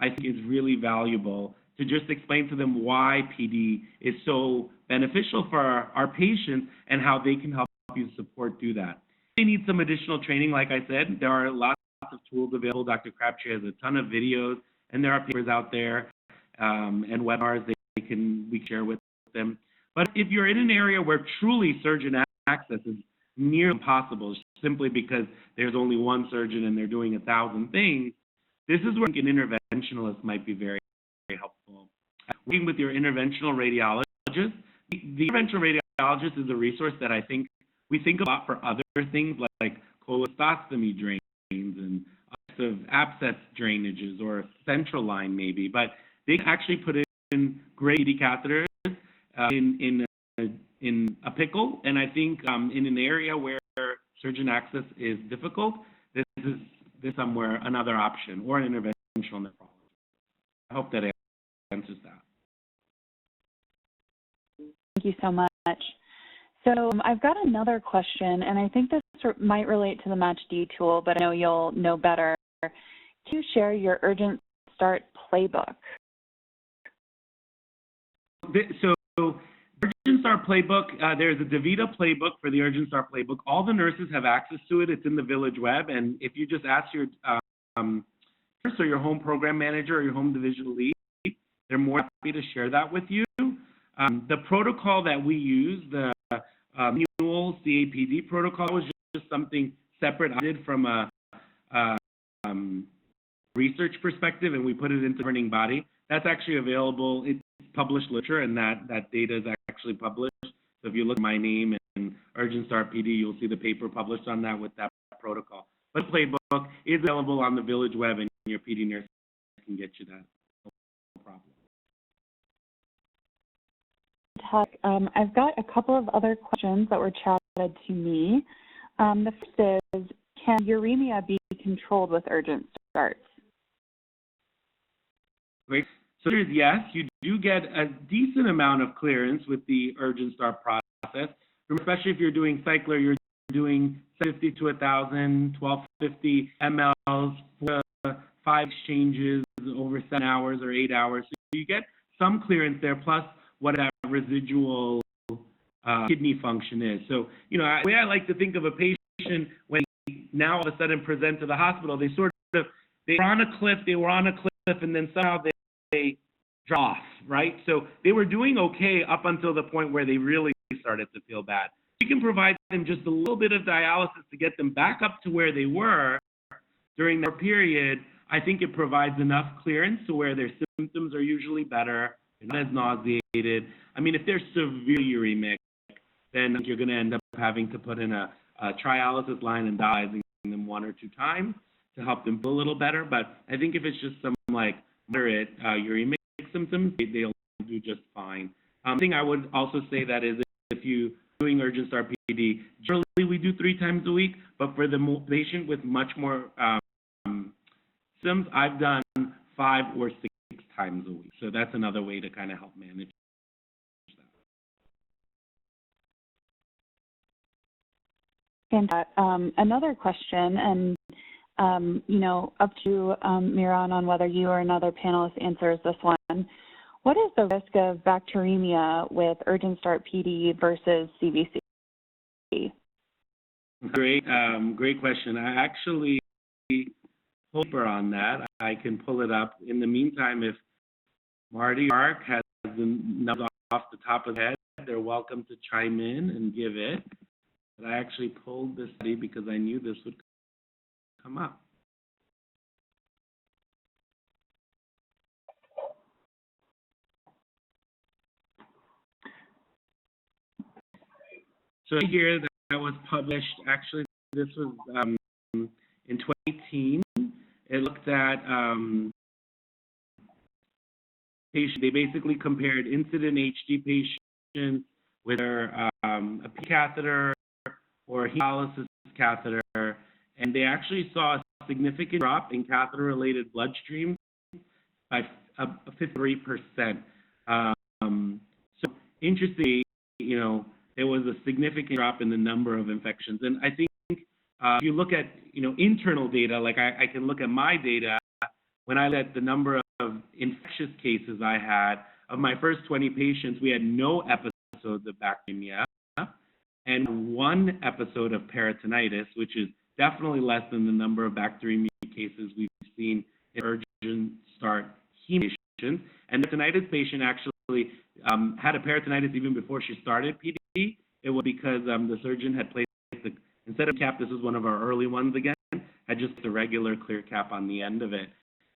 B: I think is really valuable to just explain to them why PD is so beneficial for our patients and how they can help you support do that. They need some additional training, like I said. There are lots of tools available. Dr. Crabtree has a ton of videos, and there are papers out there and webinars we can share with them. But if you're in an area where truly surgeon access is near impossible, simply because there's only one surgeon and they're doing 1,000 things, this is where an interventionalist might be very, very helpful. Working with your interventional radiologist, the interventional radiologist is a resource that I think we think a lot for other things like colostostomy drains and of abscess drainages or central line maybe, but they can actually put in great PD catheters in a pickle, and I think in an area where surgeon access is difficult, this is somewhere another option, or an interventional nephrologist. I hope that answers that.
D: Thank you so much. So I've got another question, and I think this might relate to the MatchD tool, but I know you'll know better. Can you share your urgent start playbook?
B: So Urgent Start Playbook, there's a DaVita playbook for the Urgent Start Playbook. All the nurses have access to it. It's in the Village Web, and if you just ask your nurse or your home program manager or your home division lead, they're more happy to share that with you. The protocol that we use, the manual CAPD protocol, was just something separate I did from a research perspective, and we put it into the governing body. That's actually available. It's published literature, and that data is actually published. So if you look at my name and Urgent Start PD, you'll see the paper published on that with that protocol. But the playbook is available on the Village Web, and your PD nurse can get you that. No problem.
D: I've got a couple of other questions that were chatted to me. The first is, can uremia be controlled with urgent starts?
B: Great. So the answer is yes, you do get a decent amount of clearance with the urgent start process. Especially if you're doing cycler, you're doing 50 to 1,000, 1,250 mLs for 5 exchanges over 7 hours or 8 hours. So you get some clearance there, plus what that residual kidney function is. So, the way I like to think of a patient when they now all of a sudden present to the hospital, they were on a cliff, and then somehow they drop off, right? So they were doing okay up until the point where they really started to feel bad. You can provide them just a little bit of dialysis to get them back up to where they were during their period. I think it provides enough clearance to where their symptoms are usually better, they're not as nauseated. I mean, if they're severely uremic, then you're going to end up having to put in a trialysis line and dialyzing them 1 or 2 times to help them feel a little better. But I think if it's just some like moderate uremic symptoms, they'll do just fine. The thing I would also say that is if you're doing urgent start PD, generally we do 3 times a week, but for the patient with much more symptoms, I've done 5 or 6 times a week. So that's another way to kind of help manage
D: that. Another question, and up to Miran on whether you or another panelist answers this one. What is the risk of bacteremia with urgent start PD versus CVC?
B: Great question. I actually paper on that. I can pull it up. In the meantime, if Marty or Mark has the numbers off the top of the head, they're welcome to chime in and give it. But I actually pulled this study because I knew this would come up. So here that was published, actually this was in 2018. It looked at patients. They basically compared incident HD patients with a P catheter or dialysis catheter, and they actually saw a significant drop in catheter-related bloodstream by 53%. So interestingly, there was a significant drop in the number of infections. And I think if you look at, internal data, like I can look at my data, when I looked at the number of infectious cases I had, of my first 20 patients, we had no episodes of bacteremia and 1 episode of peritonitis, which is definitely less than the number of bacteremia cases we've seen in urgent start heme patients. And the peritonitis patient actually had a peritonitis even before she started PD. It was because the surgeon had placed instead of cap, this was one of our early ones again, had just a regular clear cap on the end of it,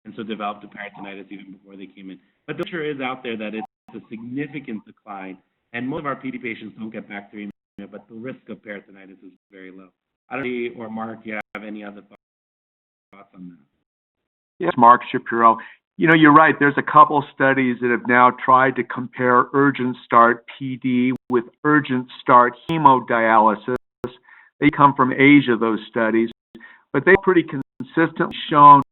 B: and so developed a peritonitis even before they came in. But the literature is out there that it's a significant decline, and most of our PD patients don't get bacteremia, but the risk of peritonitis is very low. I don't know, or Mark, you have any other thoughts on that?
E: Yes, Mark Shapiro. You're right. There's a couple studies that have now tried to compare urgent start PD with urgent start hemodialysis. They come from Asia, those studies, but they've pretty consistently shown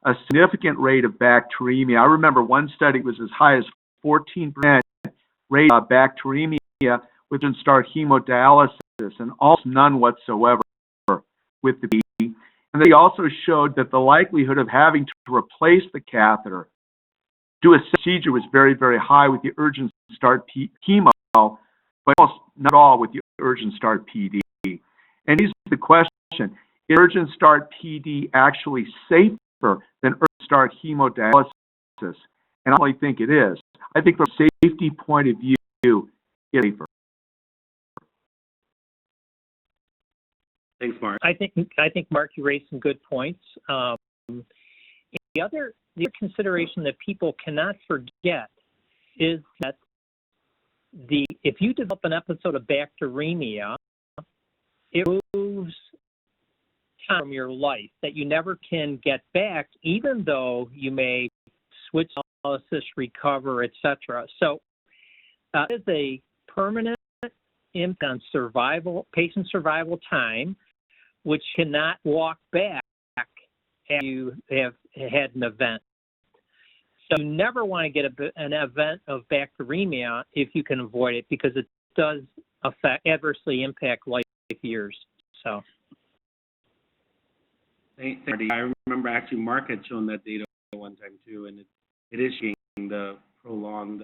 E: a significant rate of bacteremia. I remember one study was as high as 14% rate of bacteremia with urgent start hemodialysis and almost none whatsoever with the PD. And they also showed that the likelihood of having to replace the catheter, do a procedure, was very, very high with the urgent start hemo, but almost not at all with the urgent start PD. And here's the question: is urgent start PD actually safer than urgent start hemodialysis? And I really think it is. I think from a safety point of view, it's safer.
B: Thanks, Mark.
A: I think Mark, you raised some good points. The other consideration that people cannot forget is that if you develop an episode of bacteremia, it removes time from your life that you never can get back, even though you may switch dialysis, recover, etc. So it is a permanent impact on survival, patient survival time, which cannot walk back after you have had an event. So you never want to get an event of bacteremia if you can avoid it, because it does adversely impact life years. So.
B: Thanks, Marty. I remember actually Mark had shown that data one time too, and it is showing the prolonged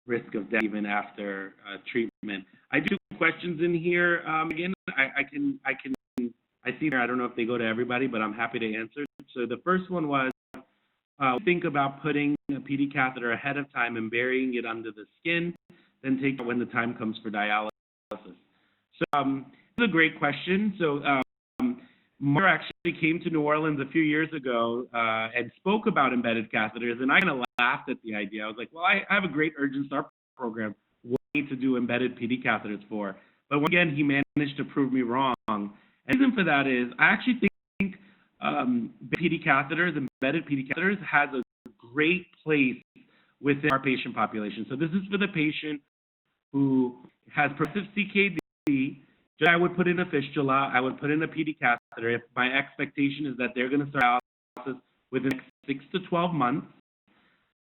B: risk of death even after treatment. I do have questions in here. Again, I see there. I don't know if they go to everybody, but I'm happy to answer. So the first one was, think about putting a PD catheter ahead of time and burying it under the skin, then take it when the time comes for dialysis. So it's a great question. So Mark actually came to New Orleans a few years ago and spoke about embedded catheters, and I kind of laughed at the idea. I was like, well, I have a great urgent start program. What do I need to do embedded PD catheters for? But once again, he managed to prove me wrong. And the reason for that is I actually think PD catheters, embedded PD catheters, has a great place within our patient population. So this is for the patient who has progressive CKD. I would put in a fistula, I would put in a PD catheter if my expectation is that they're going to start dialysis within the next 6 to 12 months.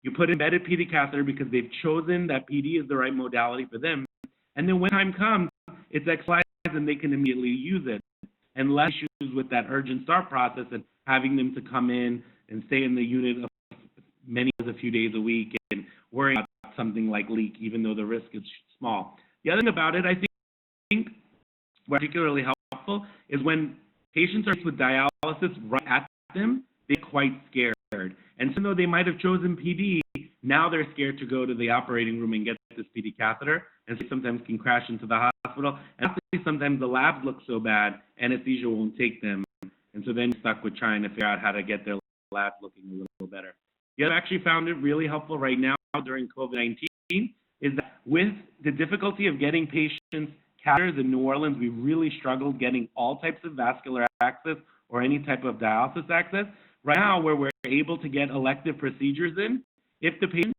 B: You put in embedded PD catheter because they've chosen that PD is the right modality for them. And then when time comes, it's exercise and they can immediately use it. And less issues with that urgent start process and having them to come in and stay in the unit of a few days a week and worrying about something like leak, even though the risk is small. The other thing about it, I think, what's particularly helpful is when patients are faced with dialysis right at them, they're quite scared. And even though they might have chosen PD, now they're scared to go to the operating room and get this PD catheter, and so sometimes can crash into the hospital. And sometimes the labs look so bad, anesthesia won't take them. And so then you're stuck with trying to figure out how to get their labs looking a little better. The other actually found it really helpful right now during COVID-19 is that with the difficulty of getting patients catheters in New Orleans, we really struggled getting all types of vascular access or any type of dialysis access. Right now, where we're able to get elective procedures in, if the patient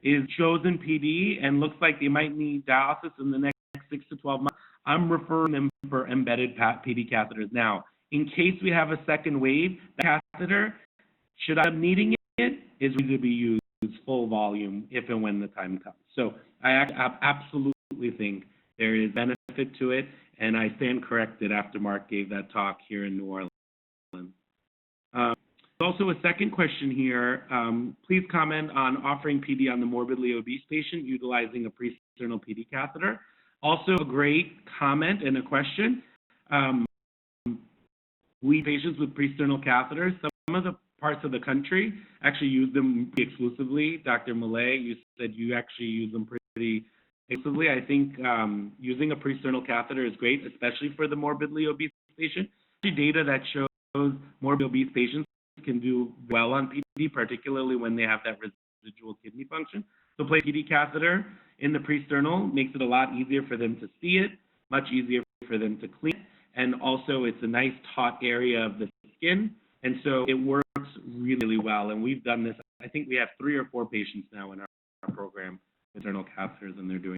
B: is chosen PD and looks like they might need dialysis in the next 6 to 12 months, I'm referring them for embedded PD catheters now. In case we have a second wave, the catheter, should I be needing it, is ready to be used full volume if and when the time comes. So I absolutely think there is benefit to it, and I stand corrected after Mark gave that talk here in New Orleans. Also a second question here. Please comment on offering PD on the morbidly obese patient utilizing a pre-sternal PD catheter. Also a great comment and a question. We patients with pre-sternal catheters, some of the parts of the country actually use them exclusively. Dr. Malay, you said you actually use them pretty exclusively. I think using a pre-sternal catheter is great, especially for the morbidly obese patient. Data that shows morbidly obese patients can do well on PD, particularly when they have that residual kidney function. So place PD catheter in the pre-sternal makes it a lot easier for them to see it, much easier for them to clean it, and also it's a nice taut area of the skin, and so it works really well. And we've done this, I think we have 3 or 4 patients now in our program with sternal catheters, and they're doing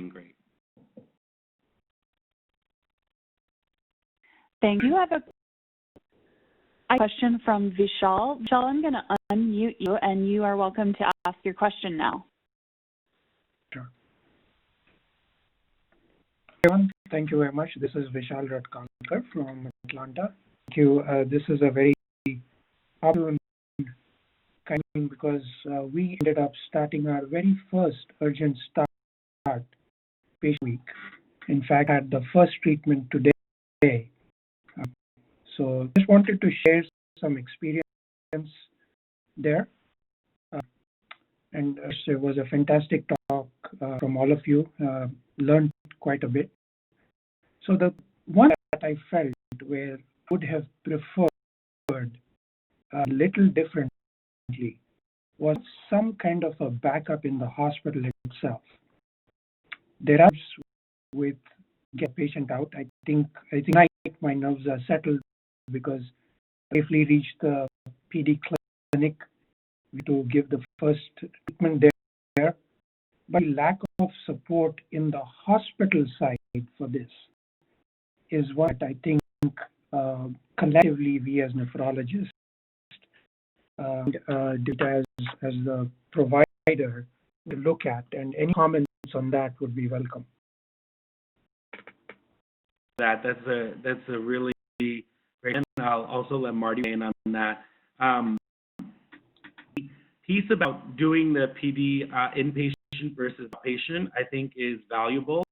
B: great.
D: Thank you. I have a question from Vishal. Vishal, I'm going to unmute you, and you are welcome to ask your question now.
F: Sure. Everyone, thank you very much. This is Vishal Ratkankar from Atlanta. Thank you. This is a very opportune kind of because we ended up starting our very first urgent start patient week. In fact, I had the first treatment today. So just wanted to share some experience there. And it was a fantastic talk from all of you. Learned quite a bit. So the one that I felt where I would have preferred a little differently was some kind of a backup in the hospital itself. There are with get patient out. I think my nerves are settled because I safely reached the PD clinic to give the first treatment there. But lack of support in the hospital side for this is what I think collectively we as nephrologists did as the provider to look at, and any comments on that would be welcome.
B: That's a really great, and I'll also let Marty weigh in on that. Piece about doing the PD inpatient versus outpatient, I think, is valuable.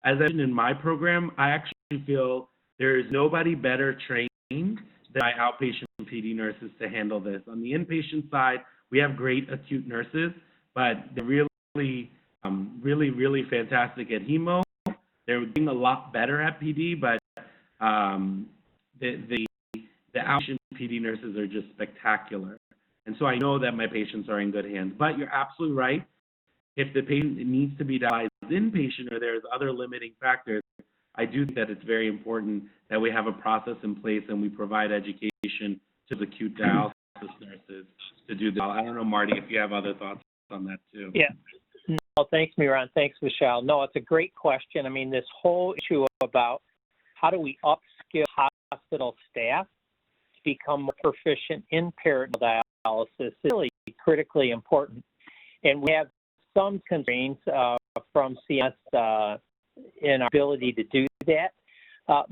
B: As I mentioned in my program, I actually feel there is nobody better trained by outpatient PD nurses to handle this. On the inpatient side, we have great acute nurses, but they're really, really fantastic at hemo. They're doing a lot better at PD, but the outpatient PD nurses are just spectacular. And so I know that my patients are in good hands. But you're absolutely right. If the patient needs to be dialyzed inpatient or there's other limiting factors, I do think that it's very important that we have a process in place and we provide education to the acute dialysis nurses to do that. I don't know, Marty, if you have other thoughts on that too.
A: Yeah. No, thanks, Miran. Thanks, Michelle. No, it's a great question. I mean, this whole issue about how do we upskill hospital staff to become more proficient in peritoneal dialysis is really critically important. And we have some constraints from CS in our ability to do that.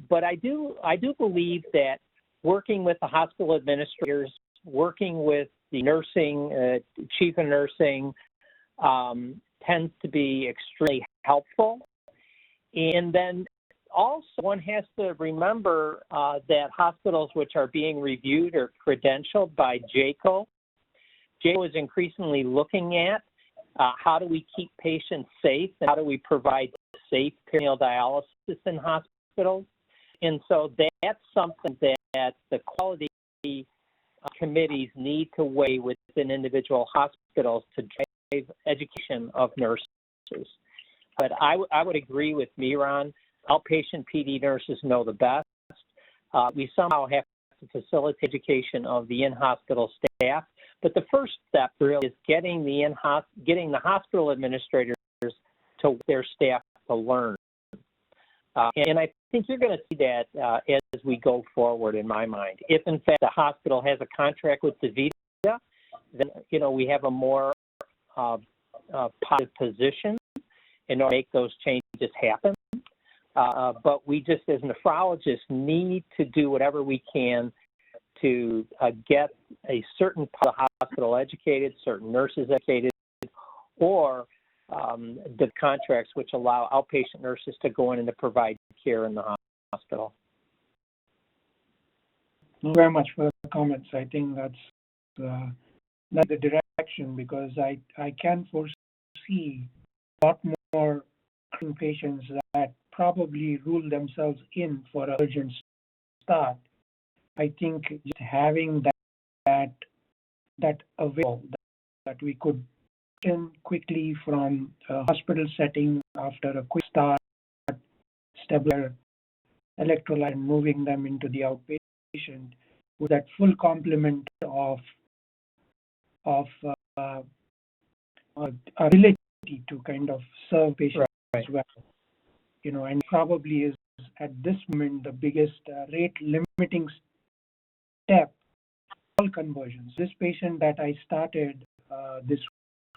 A: But I do believe that working with the hospital administrators, working with the nursing, chief of nursing, tends to be extremely helpful. And then also one has to remember that hospitals which are being reviewed or credentialed by JCO. JCO is increasingly looking at how do we keep patients safe and how do we provide safe peritoneal dialysis in hospitals. And so that's something that the quality committees need to weigh within individual hospitals to drive education of nurses. But I would agree with Miran. Outpatient PD nurses know the best. We somehow have to facilitate education of the in-hospital staff. But the first step really is getting the hospital administrators to their staff to learn. And I think you're going to see that as we go forward, in my mind. If, in fact, the hospital has a contract with DaVita, then, we have a more positive position in order to make those changes happen. But we just, as nephrologists, need to do whatever we can to get a certain part of the hospital educated, certain nurses educated, or the contracts which allow outpatient nurses to go in and to provide care in the hospital.
F: Thank you very much for the comments. I think that's the direction, because I can foresee a lot more patients that probably rule themselves in for an urgent start. I think just having that available, that we could in quickly from a hospital setting after a quick start, stabilize electrolyte, and moving them into the outpatient with that full complement of ability to kind of serve patients as well. And probably is at this moment the biggest rate limiting step, all conversions. This patient that I started this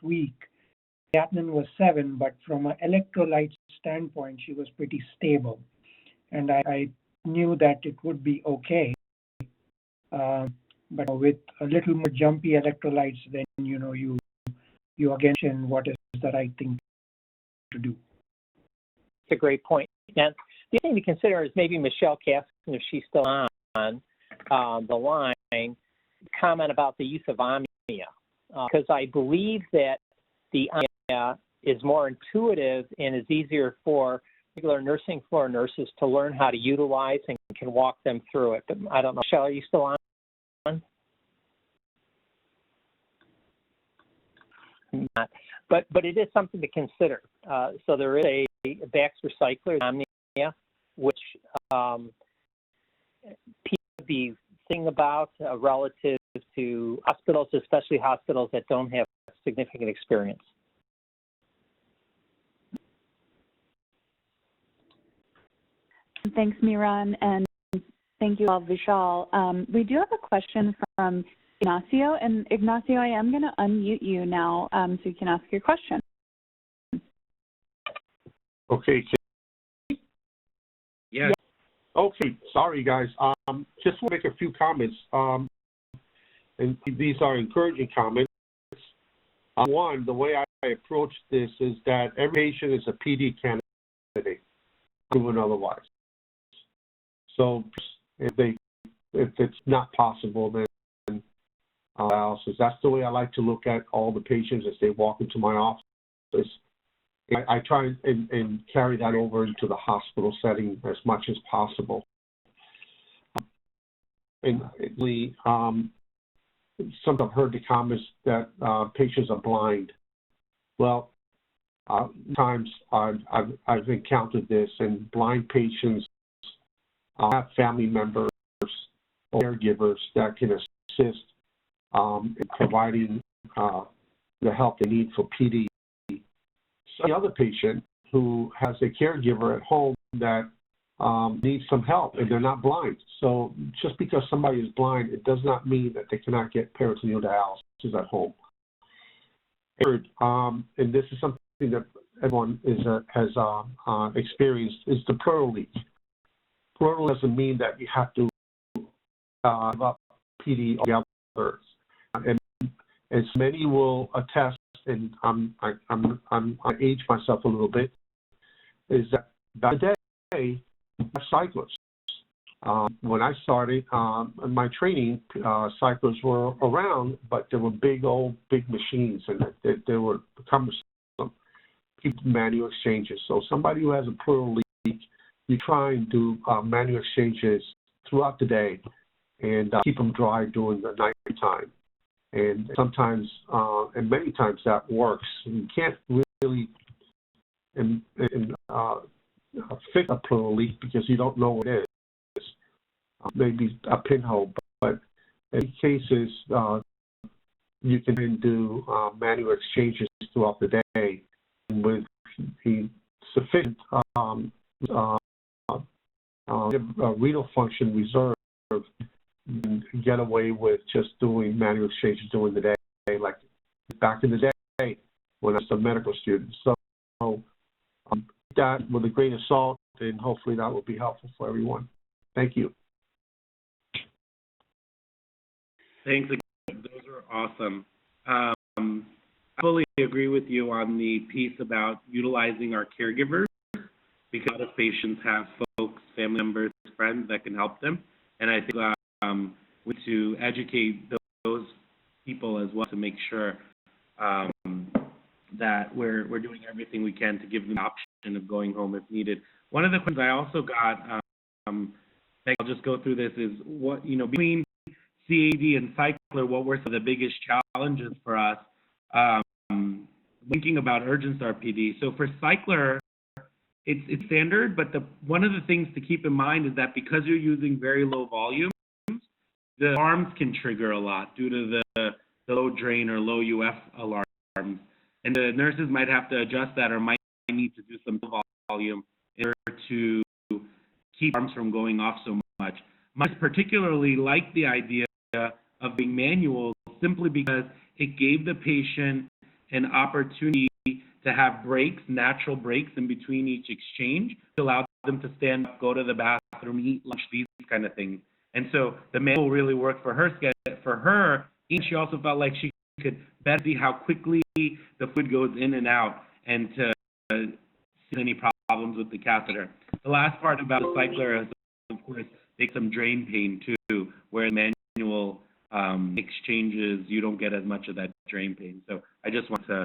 F: week, creatinine was 7, but from an electrolyte standpoint, she was pretty stable. And I knew that it would be okay. But with a little more jumpy electrolytes, then, you again mention what is the right thing to do.
A: That's a great point. And the thing to consider is maybe Michelle Caskin, if she's still on the line, comment about the use of Omnia. Because I believe that the Omnia is more intuitive and is easier for regular nursing floor nurses to learn how to utilize and can walk them through it. But I don't know. Michelle, are you still on? Not. But it is something to consider. So there is a Baxter Cycler Omnia, which people be thinking about relative to hospitals, especially hospitals that don't have significant experience.
D: Thanks, Miran, and thank you all, Vishal. We do have a question from Ignacio, and Ignacio, I am going to unmute you now so you can ask your question.
G: Okay.
B: Yes.
G: Okay. Sorry, guys. Just want to make a few comments. And these are encouraging comments. One, the way I approach this is that every patient is a PD candidate, proven otherwise. So if they if it's not possible, then dialysis. That's the way I like to look at all the patients as they walk into my office. I try and carry that over into the hospital setting as much as possible. And some I've heard the comments that patients are blind. Well, times I've encountered this, and blind patients have family members or caregivers that can assist in providing the help they need for PD. So the other patient who has a caregiver at home that needs some help, and they're not blind. So just because somebody is blind, it does not mean that they cannot get peritoneal dialysis at home. Third, and this is something that everyone has experienced, is the pleural leak. Pleural doesn't mean that you have to give up PD altogether. And as many will attest, and I age myself a little bit, is that back in the day, cyclists. When I started in my training, cyclists were around, but they were big machines, and they were cumbersome. Keep manual exchanges. So somebody who has a pleural leak, you try and do manual exchanges throughout the day, and keep them dry during the night time. And sometimes, and many times, that works. You can't really fix a pleural leak because you don't know what it is. Maybe a pinhole, but in cases, you can do manual exchanges throughout the day with the sufficient renal function reserve. And get away with just doing manual exchanges during the day, like back in the day when I was a medical student. So that with a grain of salt, and hopefully that will be helpful for everyone. Thank you.
B: Thanks again. Those are awesome. I fully agree with you on the piece about utilizing our caregivers, because a lot of patients have folks, family members, friends that can help them, and I think we need to educate those people as well to make sure that we're doing everything we can to give them the option of going home if needed. One of the questions I also got, I'll just go through this, is what, between CAD and cycler, what were some of the biggest challenges for us thinking about urgent start PD? So for cycler, it's standard, but one of the things to keep in mind is that because you're using very low volume, the alarms can trigger a lot due to the low drain or low UF alarms. And the nurses might have to adjust that, or might need to do some volume in order to keep alarms from going off so much. I particularly like the idea of being manual simply because it gave the patient an opportunity to have breaks, natural breaks in between each exchange, to allow them to stand up, go to the bathroom, eat lunch, these kind of things. And so the manual really worked for her schedule. For her, and she also felt like she could better see how quickly the fluid goes in and out, and to see any problems with the catheter. The last part about the cycler is, of course, take some drain pain too, where manual exchanges, you don't get as much of that drain pain. So I just want to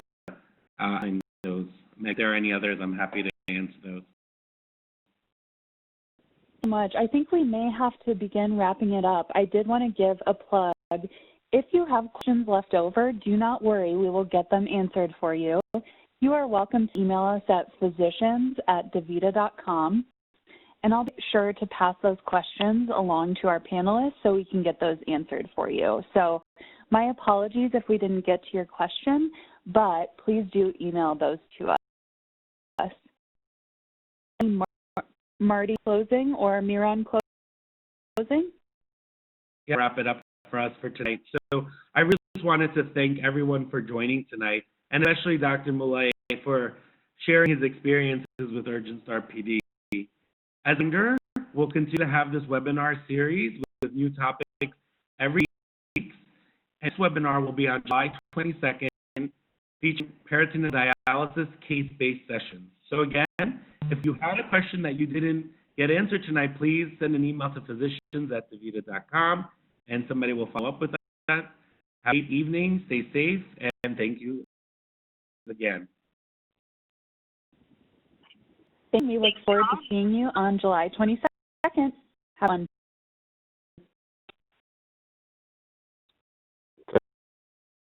B: those. If there are any others, I'm happy to answer those.
D: So much. I think we may have to begin wrapping it up. I did want to give a plug. If you have questions left over, do not worry. We will get them answered for you. You are welcome to email us at physicians@davita.com, and I'll be sure to pass those questions along to our panelists so we can get those answered for you. So my apologies if we didn't get to your question, but please do email those to us. Marty closing, or Miran closing?
B: Yeah, wrap it up for us for tonight. So I really just wanted to thank everyone for joining tonight, and especially Dr. Moulay for sharing his experiences with Urgent Start PD. As a reminder, we'll continue to have this webinar series with new topics every week. And this webinar will be on July 22nd, featuring peritoneal dialysis case-based sessions. So again, if you had a question that you didn't get answered tonight, please send an email to physicians@davita.com, and somebody will follow up with that. Have a great evening, stay safe, and thank you again.
D: We look forward to seeing you on July 22nd. Have fun.